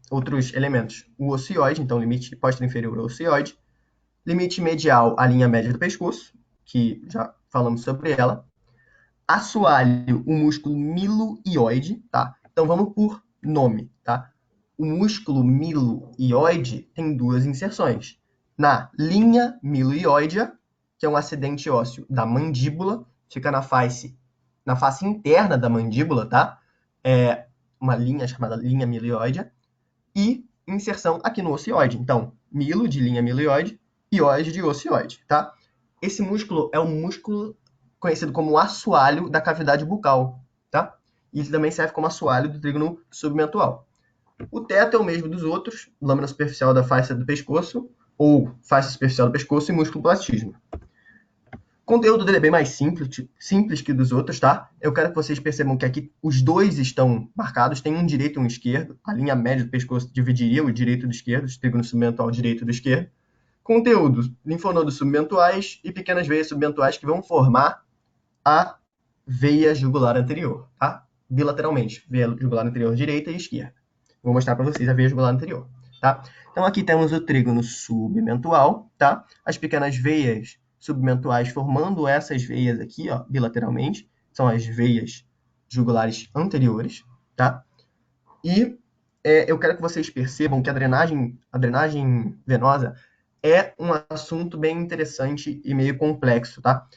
Outros elementos. O ocioide, então limite posterior inferior ao ocioide. Limite medial, a linha média do pescoço, que já falamos sobre ela. Assoalho, o músculo miloioide, tá? Então vamos por nome, tá? O músculo miloioide tem duas inserções. Na linha miloioidea, que é um acidente ósseo da mandíbula, fica na face interna da mandíbula, tá? Uma linha chamada linha miloioidea, e inserção aqui no ocioide. Então, milo de linha miloioide, ioide de ocioide, tá? Esse músculo é um músculo conhecido como assoalho da cavidade bucal, tá? E ele também serve como assoalho do trígono submentual. O teto é o mesmo dos outros, lâmina superficial da face do pescoço, ou face superficial do pescoço e músculo platígeno. O conteúdo dele é bem mais simples que dos outros, tá? Eu quero que vocês percebam que aqui os dois estão marcados, tem um direito e um esquerdo. A linha média do pescoço dividiria o direito do esquerdo, o trígono submentual direito do esquerdo. Conteúdo, linfonodos submentuais e pequenas veias submentuais que vão formar a veia jugular anterior, tá? Bilateralmente, veia jugular anterior direita e esquerda. Vou mostrar para vocês a veia jugular anterior, tá? Então, aqui temos o trígono submentual, tá? As pequenas veias submentuais formando essas veias aqui, ó, bilateralmente, são as veias jugulares anteriores, tá? E eu quero que vocês percebam que a drenagem venosa é um assunto bem interessante e meio complexo, tá?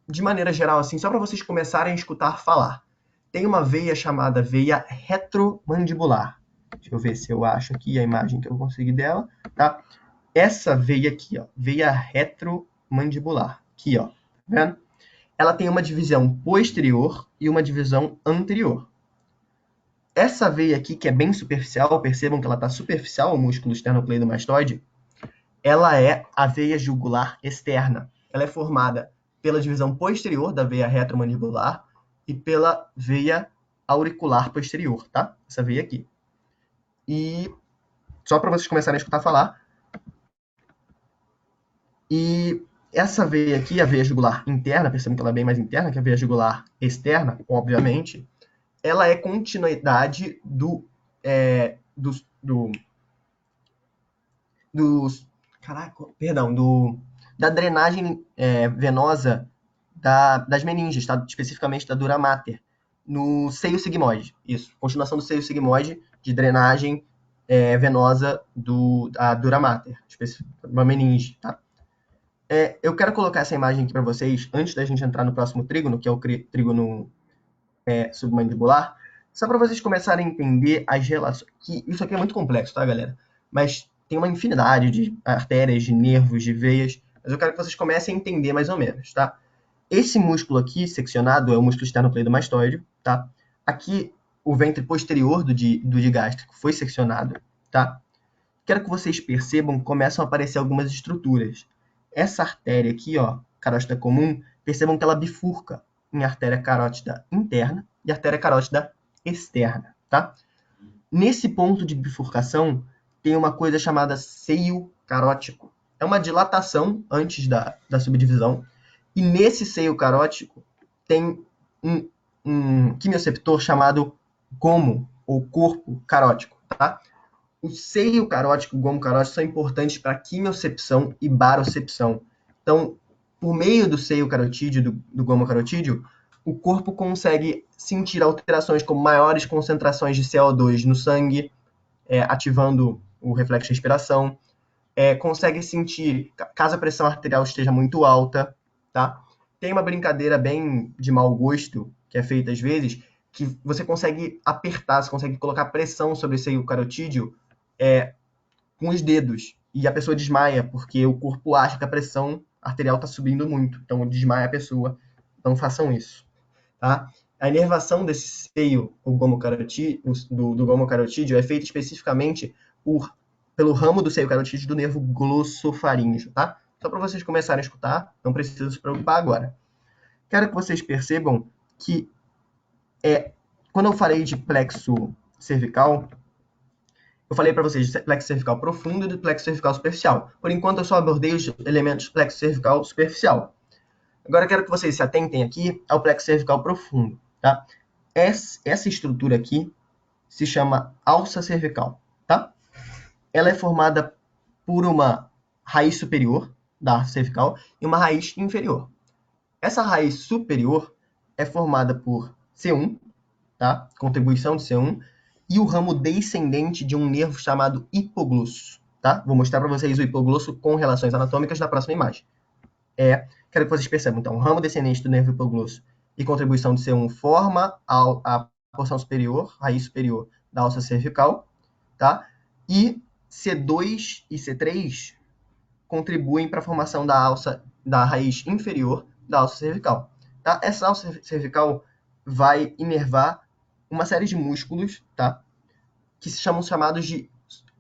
De maneira geral, assim, só para vocês começarem a escutar falar. Tem uma veia chamada veia retromandibular. Deixa eu ver se eu acho aqui a imagem que eu consegui dela, tá? Essa veia aqui, ó, veia retromandibular. Aqui, ó, tá vendo? Ela tem uma divisão posterior e uma divisão anterior. Essa veia aqui, que é bem superficial, percebam que ela está superficial, o músculo esternocleidomastoide, ela é a veia jugular externa. Ela é formada pela divisão posterior da veia retromandibular e pela veia auricular posterior, tá? Essa veia aqui. E só para vocês começarem a escutar falar. E essa veia aqui, a veia jugular interna, percebam que ela é bem mais interna que a veia jugular externa, obviamente, ela é continuidade da drenagem venosa das meninges, tá? Especificamente da dura mater, no seio sigmoide. Isso, continuação do seio sigmoide de drenagem venosa da dura mater, uma meninge, tá? Eu quero colocar essa imagem aqui para vocês, antes da gente entrar no próximo trígono, que é o trígono submandibular, só para vocês começarem a entender as relações. Que isso aqui é muito complexo, tá, galera? Mas tem uma infinidade de artérias, de nervos, de veias, mas eu quero que vocês comecem a entender mais ou menos, tá? Esse músculo aqui, seccionado, é o músculo esternocleidomastoide, tá? Aqui, o ventre posterior do digástrico foi seccionado, tá? Quero que vocês percebam que começam a aparecer algumas estruturas. Essa artéria aqui, ó, carótida comum, percebam que ela bifurca em artéria carótida interna e artéria carótida externa, tá? Nesse ponto de bifurcação, tem uma coisa chamada seio carótico. É uma dilatação antes da subdivisão. E nesse seio carótico tem um quimioceptor chamado gomo, ou corpo carótico, tá? O seio carótico e o gomo carótico são importantes para quimiocepção e barocepção. Então, por meio do seio carotídeo, do gomo carotídeo, o corpo consegue sentir alterações como maiores concentrações de CO2 no sangue, ativando o reflexo de respiração, consegue sentir, caso a pressão arterial esteja muito alta, tá? Tem uma brincadeira bem de mau gosto, que é feita às vezes, que você consegue apertar, você consegue colocar pressão sobre o seio carotídeo com os dedos, e a pessoa desmaia, porque o corpo acha que a pressão arterial está subindo muito, então desmaia a pessoa. Não façam isso, tá? A inervação desse seio, o gomo carotídeo, do gomo carotídeo, é feita especificamente pelo ramo do seio carotídeo do nervo glossofaríngeo, tá? Só para vocês começarem a escutar, não precisa se preocupar agora. Quero que vocês percebam que quando eu falei de plexo cervical, eu falei para vocês de plexo cervical profundo e do plexo cervical superficial. Por enquanto, eu só abordei os elementos do plexo cervical superficial. Agora, eu quero que vocês se atentem aqui ao plexo cervical profundo, tá? Essa estrutura aqui se chama alça cervical, tá? Ela é formada por uma raiz superior da alça cervical e uma raiz inferior. Essa raiz superior é formada por C1, tá? Contribuição de C1, e o ramo descendente de um nervo chamado hipoglosso, tá? Vou mostrar para vocês o hipoglosso com relações anatômicas na próxima imagem. Quero que vocês percebam, então, o ramo descendente do nervo hipoglosso e contribuição de C1 forma a porção superior, raiz superior da alça cervical, tá? E C2 e C3 contribuem para a formação da raiz inferior da alça cervical, tá? Essa alça cervical vai inervar uma série de músculos, tá? Que se chamam chamados de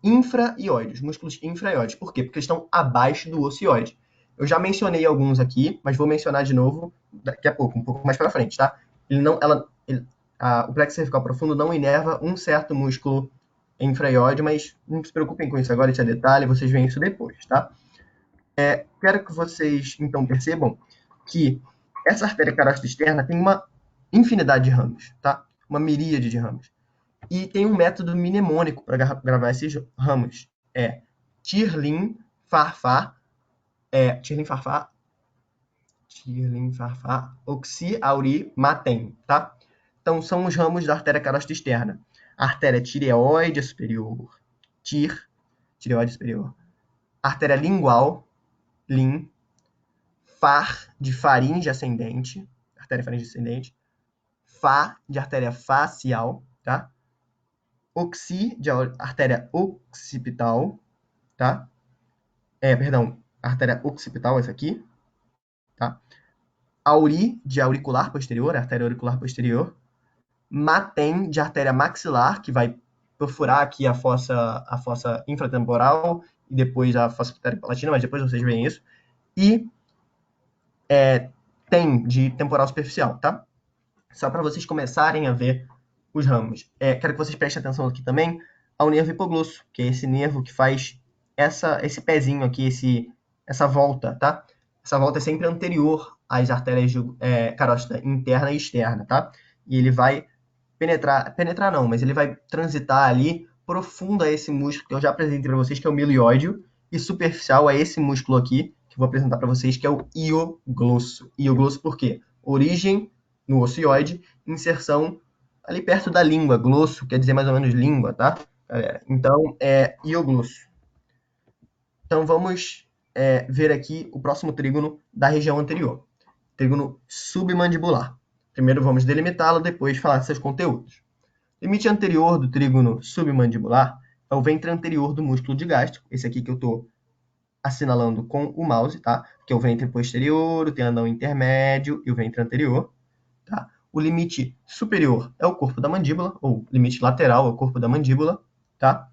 infra-ióides, músculos infra-ióides. Por quê? Porque estão abaixo do ocioide. Eu já mencionei alguns aqui, mas vou mencionar de novo daqui a pouco, um pouco mais para frente, tá? O plexo cervical profundo não inerva um certo músculo infra-ióide, mas não se preocupem com isso agora, isso é detalhe, vocês veem isso depois, tá? Quero que vocês, então, percebam que essa artéria carótida externa tem uma infinidade de ramos, tá? Uma miríade de ramos. E tem um método mnemônico para gravar esses ramos. Tirlin, Farfá, Oxi, Auri, Matem, tá? Então, são os ramos da artéria carótida externa. Artéria tireoide superior, tireoide superior. Artéria lingual, Lin. Far, de faringe ascendente, artéria faringe ascendente. Fá, de artéria facial, tá? Oxi, de artéria occipital, tá? Artéria occipital, essa aqui, tá? Auri, de auricular posterior, artéria auricular posterior. Matem, de artéria maxilar, que vai perfurar aqui a fossa infratemporal e depois a fossa palatina, mas depois vocês veem isso. E tem de temporal superficial, tá? Só para vocês começarem a ver os ramos. Quero que vocês prestem atenção aqui também ao nervo hipoglosso, que é esse nervo que faz esse pezinho aqui, essa volta, tá? Essa volta é sempre anterior às artérias carótida interna e externa, tá? E ele vai penetrar não, mas ele vai transitar ali profundo a esse músculo que eu já apresentei para vocês, que é o milioide, e superficial a esse músculo aqui, que eu vou apresentar para vocês, que é o ioglosso. Ioglosso por quê? Origem no ocioide, inserção ali perto da língua. Glosso quer dizer mais ou menos língua, tá, galera? Então, ioglosso. Então, vamos ver aqui o próximo trígono da região anterior. Trígono submandibular. Primeiro vamos delimitá-lo, depois falar de seus conteúdos. Limite anterior do trígono submandibular é o ventre anterior do músculo digástrico, esse aqui que eu estou assinalando com o mouse, tá? Que é o ventre posterior, o tendão intermédio e o ventre anterior, tá? O limite superior é o corpo da mandíbula, ou limite lateral é o corpo da mandíbula, tá?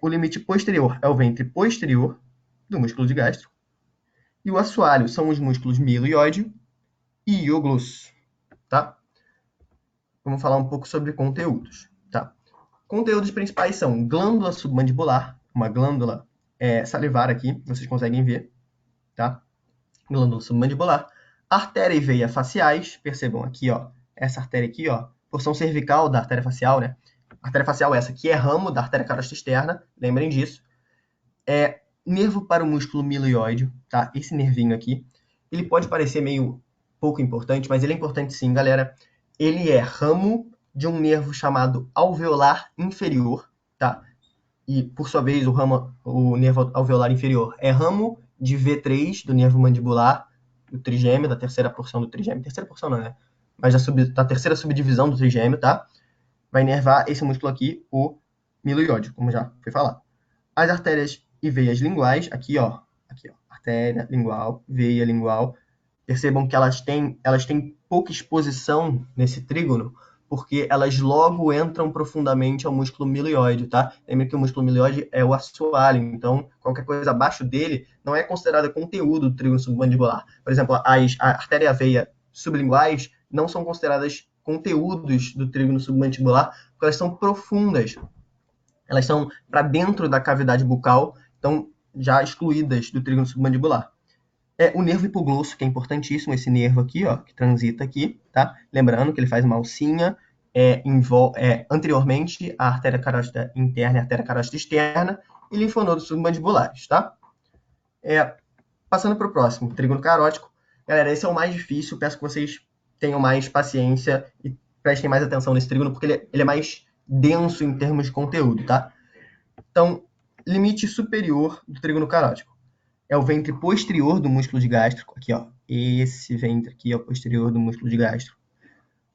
O limite posterior é o ventre posterior do músculo digástrico. E o assoalho são os músculos milioide e ioglosso, tá? Vamos falar um pouco sobre conteúdos, tá? Conteúdos principais são glândula submandibular, uma glândula salivar aqui, vocês conseguem ver, tá? Glândula submandibular, artéria e veia faciais, percebam aqui, ó, essa artéria aqui, ó, porção cervical da artéria facial, né? A artéria facial essa aqui é ramo da artéria carótida externa, lembrem disso. Nervo para o músculo milioide, tá? Esse nervinho aqui, ele pode parecer meio pouco importante, mas ele é importante sim, galera. Ele é ramo de um nervo chamado alveolar inferior, tá? E, por sua vez, o nervo alveolar inferior é ramo de V3 do nervo mandibular, do trigêmeo, da terceira porção do trigêmeo. Terceira porção não, né? Mas da terceira subdivisão do trigêmeo, tá? Vai inervar esse músculo aqui, o milioide, como já foi falado. As artérias e veias linguais, aqui, ó, artéria lingual, veia lingual. Percebam que elas têm pouca exposição nesse trígono, porque elas logo entram profundamente ao músculo milioide, tá? Lembre que o músculo milioide é o assoalho, então qualquer coisa abaixo dele não é considerada conteúdo do trígono submandibular. Por exemplo, a artéria e a veia sublinguais não são consideradas conteúdos do trígono submandibular, porque elas são profundas. Elas são para dentro da cavidade bucal, então já excluídas do trígono submandibular. O nervo hipoglosso, que é importantíssimo, esse nervo aqui, ó, que transita aqui, tá? Lembrando que ele faz uma alcinha anteriormente à artéria carótida interna e à artéria carótida externa e linfonodos submandibulares, tá? Passando para o próximo, trígono carótico. Galera, esse é o mais difícil, peço que vocês tenham mais paciência e prestem mais atenção nesse trígono, porque ele é mais denso em termos de conteúdo, tá? Então, limite superior do trígono carótico é o ventre posterior do músculo digástrico, aqui, ó, esse ventre aqui é o posterior do músculo digástrico.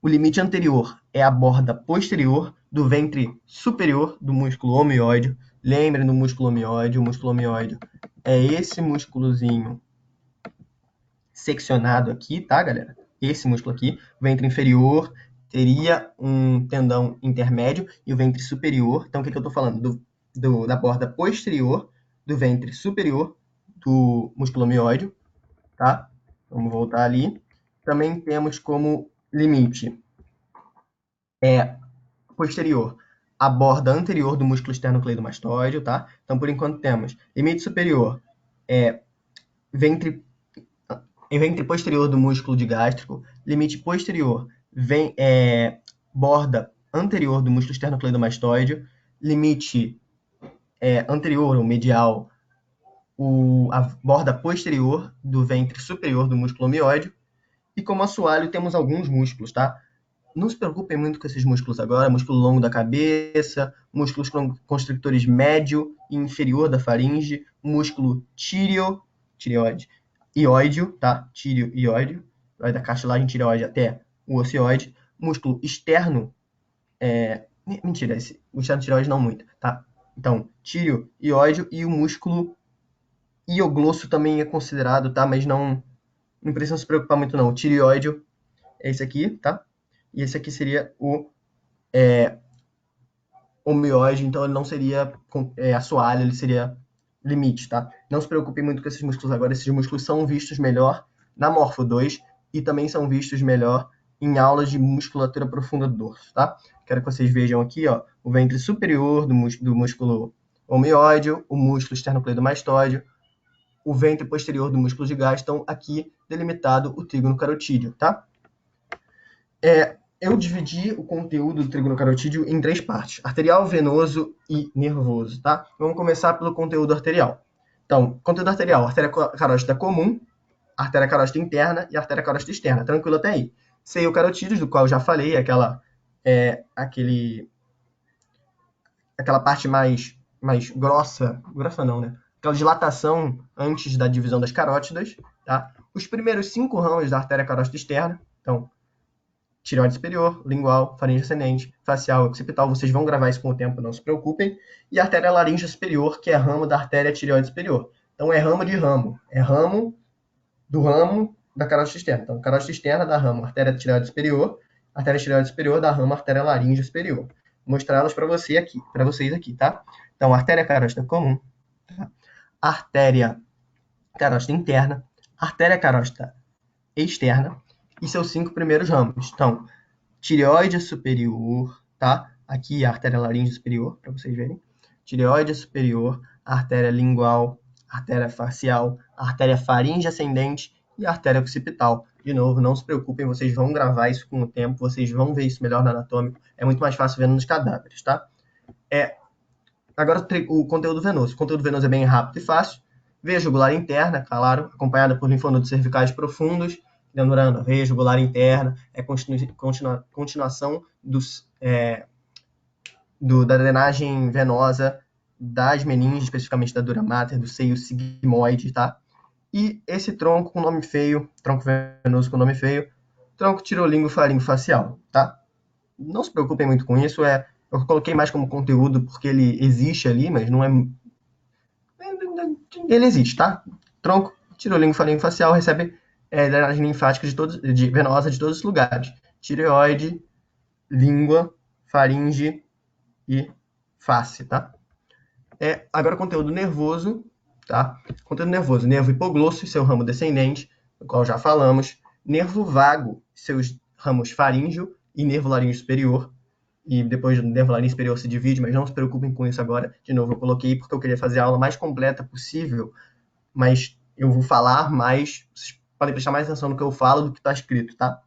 O limite anterior é a borda posterior do ventre superior do músculo homeoide. Lembrem do músculo homeoide, o músculo homeoide é esse músculozinho seccionado aqui, tá, galera? Esse músculo aqui, o ventre inferior teria um tendão intermédio e o ventre superior. Então, o que eu tô falando? Da borda posterior do ventre superior do músculo homeoide, tá? Vamos voltar ali. Também temos como limite posterior a borda anterior do músculo esternocleidomastoide, tá? Então, por enquanto, temos limite superior ventre posterior do músculo digástrico, limite posterior borda anterior do músculo esternocleidomastoide, limite anterior ou medial a borda posterior do ventre superior do músculo homeoide. E como assoalho temos alguns músculos, tá? Não se preocupem muito com esses músculos agora, músculo longo da cabeça, músculos constrictores médio e inferior da faringe, músculo tireoide, ióideo, tá? Tíreo-ióideo, vai da cartilagem tireoide até o ocioide, músculo externo, mentira, o externo tireoide não muito, tá? Então, tíreo-ióideo e o músculo ioglosso também é considerado, tá? Mas não precisa se preocupar muito não. O tireoide é esse aqui, tá? E esse aqui seria o homeoide, então ele não seria assoalho, ele seria limite, tá? Não se preocupe muito com esses músculos agora, esses músculos são vistos melhor na Morfo 2 e também são vistos melhor em aulas de musculatura profunda do dorso, tá? Quero que vocês vejam aqui, ó, o ventre superior do músculo homeoide, o músculo esternocleidomastoide, o ventre posterior do músculo de gás, então aqui delimitado o trígono carotídeo, tá? Eu dividi o conteúdo do trígono carotídeo em 3 partes, arterial, venoso e nervoso, tá? Vamos começar pelo conteúdo arterial. Então, conteúdo arterial, artéria carótida comum, artéria carótida interna e artéria carótida externa, tranquilo até aí. Seio carotídeo, do qual eu já falei, aquela parte mais grossa não, né? Aquela dilatação antes da divisão das carótidas, tá? Os primeiros 5 ramos da artéria carótida externa, então, tireoide superior, lingual, faringe ascendente, facial, occipital, vocês vão gravar isso com o tempo, não se preocupem. E a artéria laríngea superior, que é ramo da artéria tireoide superior. Então, é ramo de ramo. É ramo do ramo da carótida externa. Então, carótida externa dá ramo artéria tireoide superior, artéria tireoide superior dá ramo artéria laríngea superior. Vou mostrar elas para vocês aqui, tá? Então, artéria carótida comum, tá? Artéria carótida interna, artéria carótida externa e seus 5 primeiros ramos. Então, tireoide superior, tá? Aqui a artéria laríngea superior, para vocês verem. Tireoide superior, artéria lingual, artéria facial, artéria faringe ascendente e artéria occipital. De novo, não se preocupem, vocês vão gravar isso com o tempo, vocês vão ver isso melhor no anatômico. É muito mais fácil vendo nos cadáveres, tá? Agora o conteúdo venoso. O conteúdo venoso é bem rápido e fácil. Veia jugular interna, claro, acompanhada por linfonodos cervicais profundos. Lembrando, a veia jugular interna é continuação da drenagem venosa das meninges, especificamente da dura mater, do seio sigmoide, tá? E esse tronco com nome feio, tronco venoso com nome feio, tronco tirolingo-faringo-facial, tá? Não se preocupem muito com isso, eu coloquei mais como conteúdo porque ele existe ali, mas não é... Ele existe, tá? Tronco tirolingo-faringo-facial recebe drenagem linfática venosa de todos os lugares. Tireoide, língua, faringe e face, tá? Agora conteúdo nervoso, tá? Conteúdo nervoso, nervo hipoglosso e seu ramo descendente, do qual já falamos. Nervo vago, seus ramos faríngeo e nervo laríngeo superior. E depois do nervo laríngeo superior se divide, mas não se preocupem com isso agora. De novo, eu coloquei porque eu queria fazer a aula mais completa possível, mas eu vou falar mais, vocês podem prestar mais atenção no que eu falo do que está escrito, tá?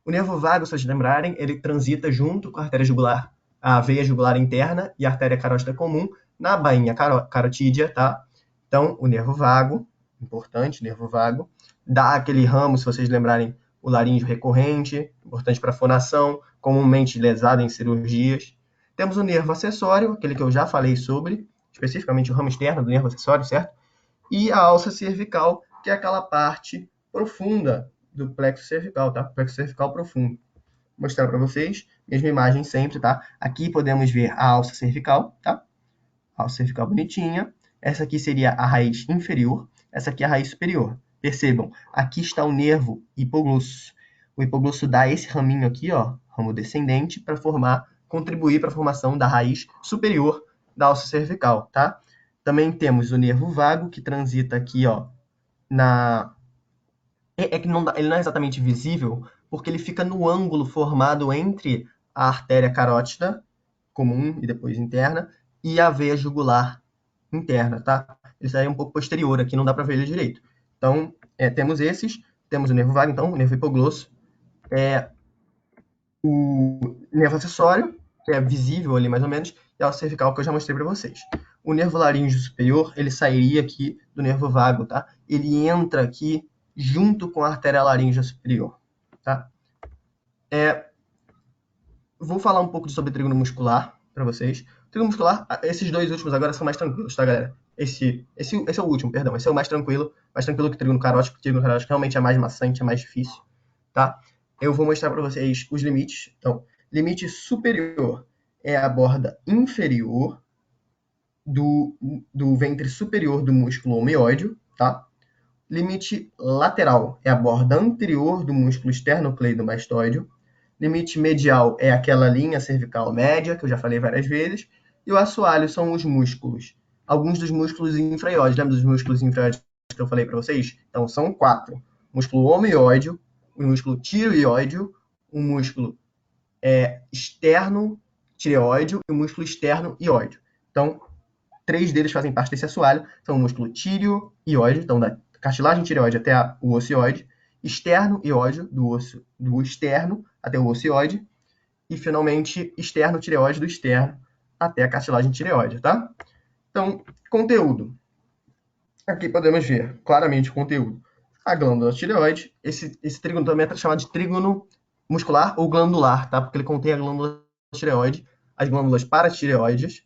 O nervo vago, se vocês lembrarem, ele transita junto com a artéria jugular, a veia jugular interna e a artéria carótida comum na bainha carotídea, tá? Então, o nervo vago, importante, nervo vago, dá aquele ramo, se vocês lembrarem, o laríngeo recorrente, importante para a fonação, comumente lesado em cirurgias. Temos o nervo acessório, aquele que eu já falei sobre, especificamente o ramo externo do nervo acessório, certo? E a alça cervical, que é aquela parte profunda do plexo cervical, tá? Plexo cervical profundo. Vou mostrar para vocês, mesma imagem sempre, tá? Aqui podemos ver a alça cervical, tá? A alça cervical bonitinha. Essa aqui seria a raiz inferior, essa aqui é a raiz superior. Percebam, aqui está o nervo hipoglosso. O hipoglosso dá esse raminho aqui, ó, ramo descendente, para contribuir para a formação da raiz superior da alça cervical, tá? Também temos o nervo vago, que transita aqui, ó, que ele não é exatamente visível, porque ele fica no ângulo formado entre a artéria carótida, comum e depois interna, e a veia jugular interna, tá? Ele sai um pouco posterior aqui, não dá para ver ele direito. Então, temos o nervo vago, então, o nervo hipoglosso, o nervo acessório, que é visível ali mais ou menos, e a alça cervical, que eu já mostrei para vocês. O nervo laríngeo superior, ele sairia aqui do nervo vago, tá? Ele entra aqui junto com a artéria laríngea superior, tá? Vou falar um pouco sobre trígono muscular para vocês. Trígono muscular, esses dois últimos agora são mais tranquilos, tá, galera? Esse é o último, perdão. Esse é o mais tranquilo que o trígono carótico. O trígono carótico realmente é mais maçante, é mais difícil, tá? Eu vou mostrar para vocês os limites. Então, limite superior é a borda inferior do ventre superior do músculo homeóide, tá? Limite lateral é a borda anterior do músculo esternocleidomastoide. Limite medial é aquela linha cervical média, que eu já falei várias vezes. E o assoalho são os músculos. Alguns dos músculos infraioides. Lembra dos músculos infraioides que eu falei para vocês? Então, são 4. O músculo homeoide, o músculo tireoide, o músculo externo tireoide e o músculo externo ióide. Então, 3 deles fazem parte desse assoalho. São o músculo tireoide, então da cartilagem tireoide até o ocioide, externo ióide, do externo até o ocioide, e finalmente externo tireoide, do externo até a cartilagem tireoide, tá? Então, conteúdo. Aqui podemos ver claramente o conteúdo. A glândula tireoide, esse trígono também é chamado de trígono muscular ou glandular, tá? Porque ele contém a glândula tireoide, as glândulas paratireoides,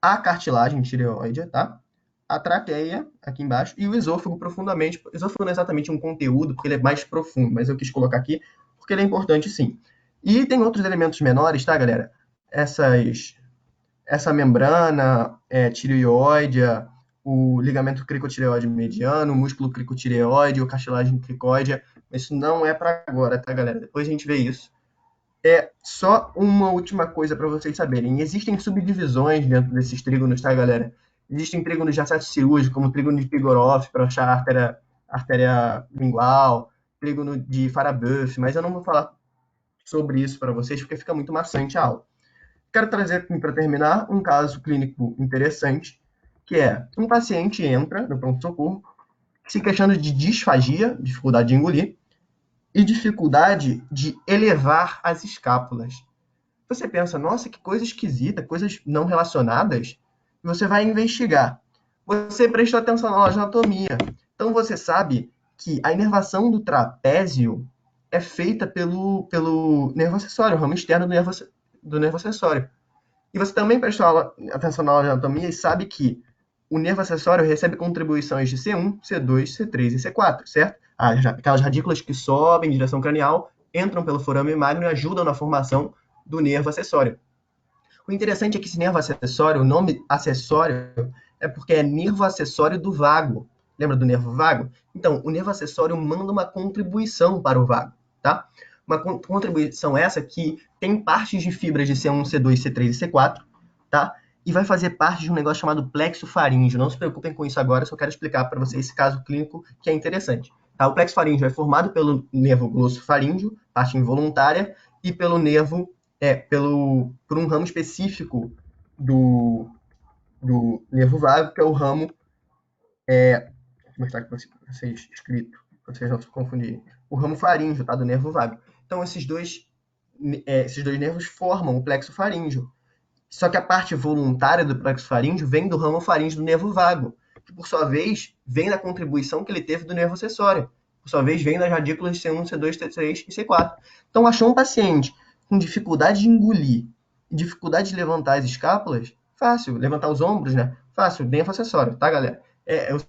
a cartilagem tireoide, tá? A traqueia, aqui embaixo, e o esôfago profundamente. O esôfago não é exatamente um conteúdo, porque ele é mais profundo, mas eu quis colocar aqui porque ele é importante, sim. E tem outros elementos menores, tá, galera? Essa membrana tireoidea, o ligamento cricotireoide mediano, o músculo cricotireoide, o cartilagem cricoide. Isso não é para agora, tá, galera? Depois a gente vê isso. Só uma última coisa para vocês saberem. Existem subdivisões dentro desses trígonos, tá, galera? Existem trígonos de acesso cirúrgico, como o trígono de Pigorov, para achar a artéria lingual, trígono de Farabeuf, mas eu não vou falar sobre isso para vocês, porque fica muito maçante a aula. Quero trazer aqui, para terminar, um caso clínico interessante, que é um paciente entra no pronto-socorro se queixando de disfagia, dificuldade de engolir, e dificuldade de elevar as escápulas. Você pensa, nossa, que coisa esquisita, coisas não relacionadas, e você vai investigar. Você prestou atenção na anatomia. Então você sabe que a inervação do trapézio é feita pelo nervo acessório, o ramo externo do nervo acessório. E você também prestou atenção na anatomia e sabe que o nervo acessório recebe contribuições de C1, C2, C3 e C4, certo? Aquelas radículas que sobem em direção cranial, entram pelo forame magno e ajudam na formação do nervo acessório. O interessante é que esse nervo acessório, o nome acessório, é porque é nervo acessório do vago. Lembra do nervo vago? Então, o nervo acessório manda uma contribuição para o vago, tá? Uma contribuição essa que tem partes de fibras de C1, C2, C3 e C4, tá? E vai fazer parte de um negócio chamado plexo faríngeo. Não se preocupem com isso agora, só quero explicar para vocês esse caso clínico que é interessante. Tá? O plexo faríngeo é formado pelo nervo glossofaríngeo, parte involuntária, e pelo nervo, por um ramo específico do nervo vago, que é o ramo, vou mostrar aqui para vocês escrito, para vocês não se confundirem, o ramo faríngeo, tá? Do nervo vago. Então, esses dois nervos formam o plexo faríngeo. Só que a parte voluntária do plexo faríngeo vem do ramo faríngeo do nervo vago, que por sua vez vem da contribuição que ele teve do nervo acessório. Por sua vez, vem das radículas C1, C2, C3 e C4. Então, achou um paciente com dificuldade de engolir e dificuldade de levantar as escápulas, fácil. Levantar os ombros, né? Fácil, nervo acessório, tá, galera? Eu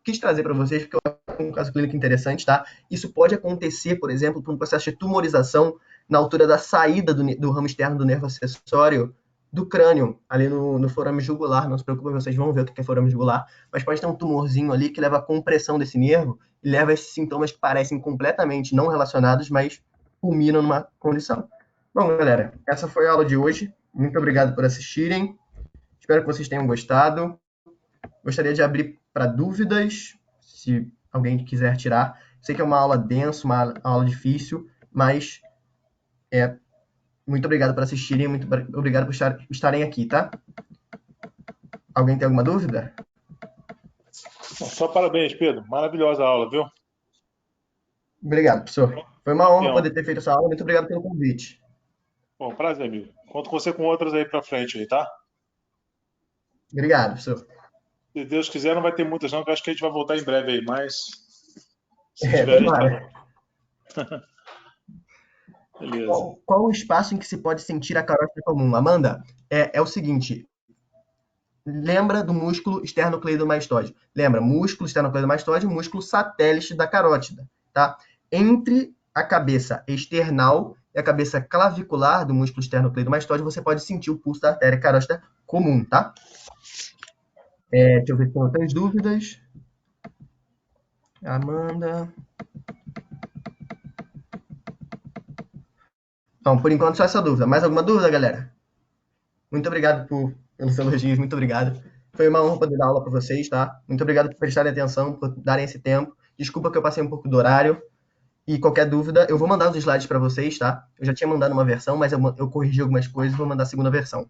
quis trazer para vocês porque é um caso clínico interessante, tá? Isso pode acontecer, por exemplo, por um processo de tumorização na altura da saída do ramo externo do nervo acessório do crânio, ali no forame jugular. Não se preocupem, vocês vão ver o que é forame jugular, mas pode ter um tumorzinho ali que leva à compressão desse nervo e leva a esses sintomas que parecem completamente não relacionados, mas culminam numa condição. Bom, galera, essa foi a aula de hoje. Muito obrigado por assistirem. Espero que vocês tenham gostado. Gostaria de abrir para dúvidas, se alguém quiser tirar. Sei que é uma aula densa, uma aula difícil, mas muito obrigado por assistirem, muito obrigado por estarem aqui, tá? Alguém tem alguma dúvida?
Só parabéns, Pedro. Maravilhosa a aula, viu?
Obrigado, professor. Foi uma honra poder ter feito essa aula. Muito obrigado pelo convite.
Bom, prazer, amigo. Conto com você com outras aí pra frente aí, tá?
Obrigado, professor.
Se Deus quiser, não vai ter muitas não, que eu acho que a gente vai voltar em breve aí, mas se tiver, tá bom. Beleza.
Qual o espaço em que se pode sentir a carótida comum? Amanda, é o seguinte, lembra do músculo esternocleidomastoide. Lembra, músculo esternocleidomastoide e músculo satélite da carótida, tá? Entre a cabeça external e a cabeça clavicular do músculo esternocleidomastoide, você pode sentir o pulso da artéria carótida comum, tá? Deixa eu ver se tem outras dúvidas. Amanda. Então, por enquanto, só essa dúvida. Mais alguma dúvida, galera? Muito obrigado pelos elogios, muito obrigado. Foi uma honra poder dar aula para vocês, tá? Muito obrigado por prestarem atenção, por darem esse tempo. Desculpa que eu passei um pouco do horário. E qualquer dúvida, eu vou mandar os slides para vocês, tá? Eu já tinha mandado uma versão, mas eu corrigi algumas coisas e vou mandar a segunda versão.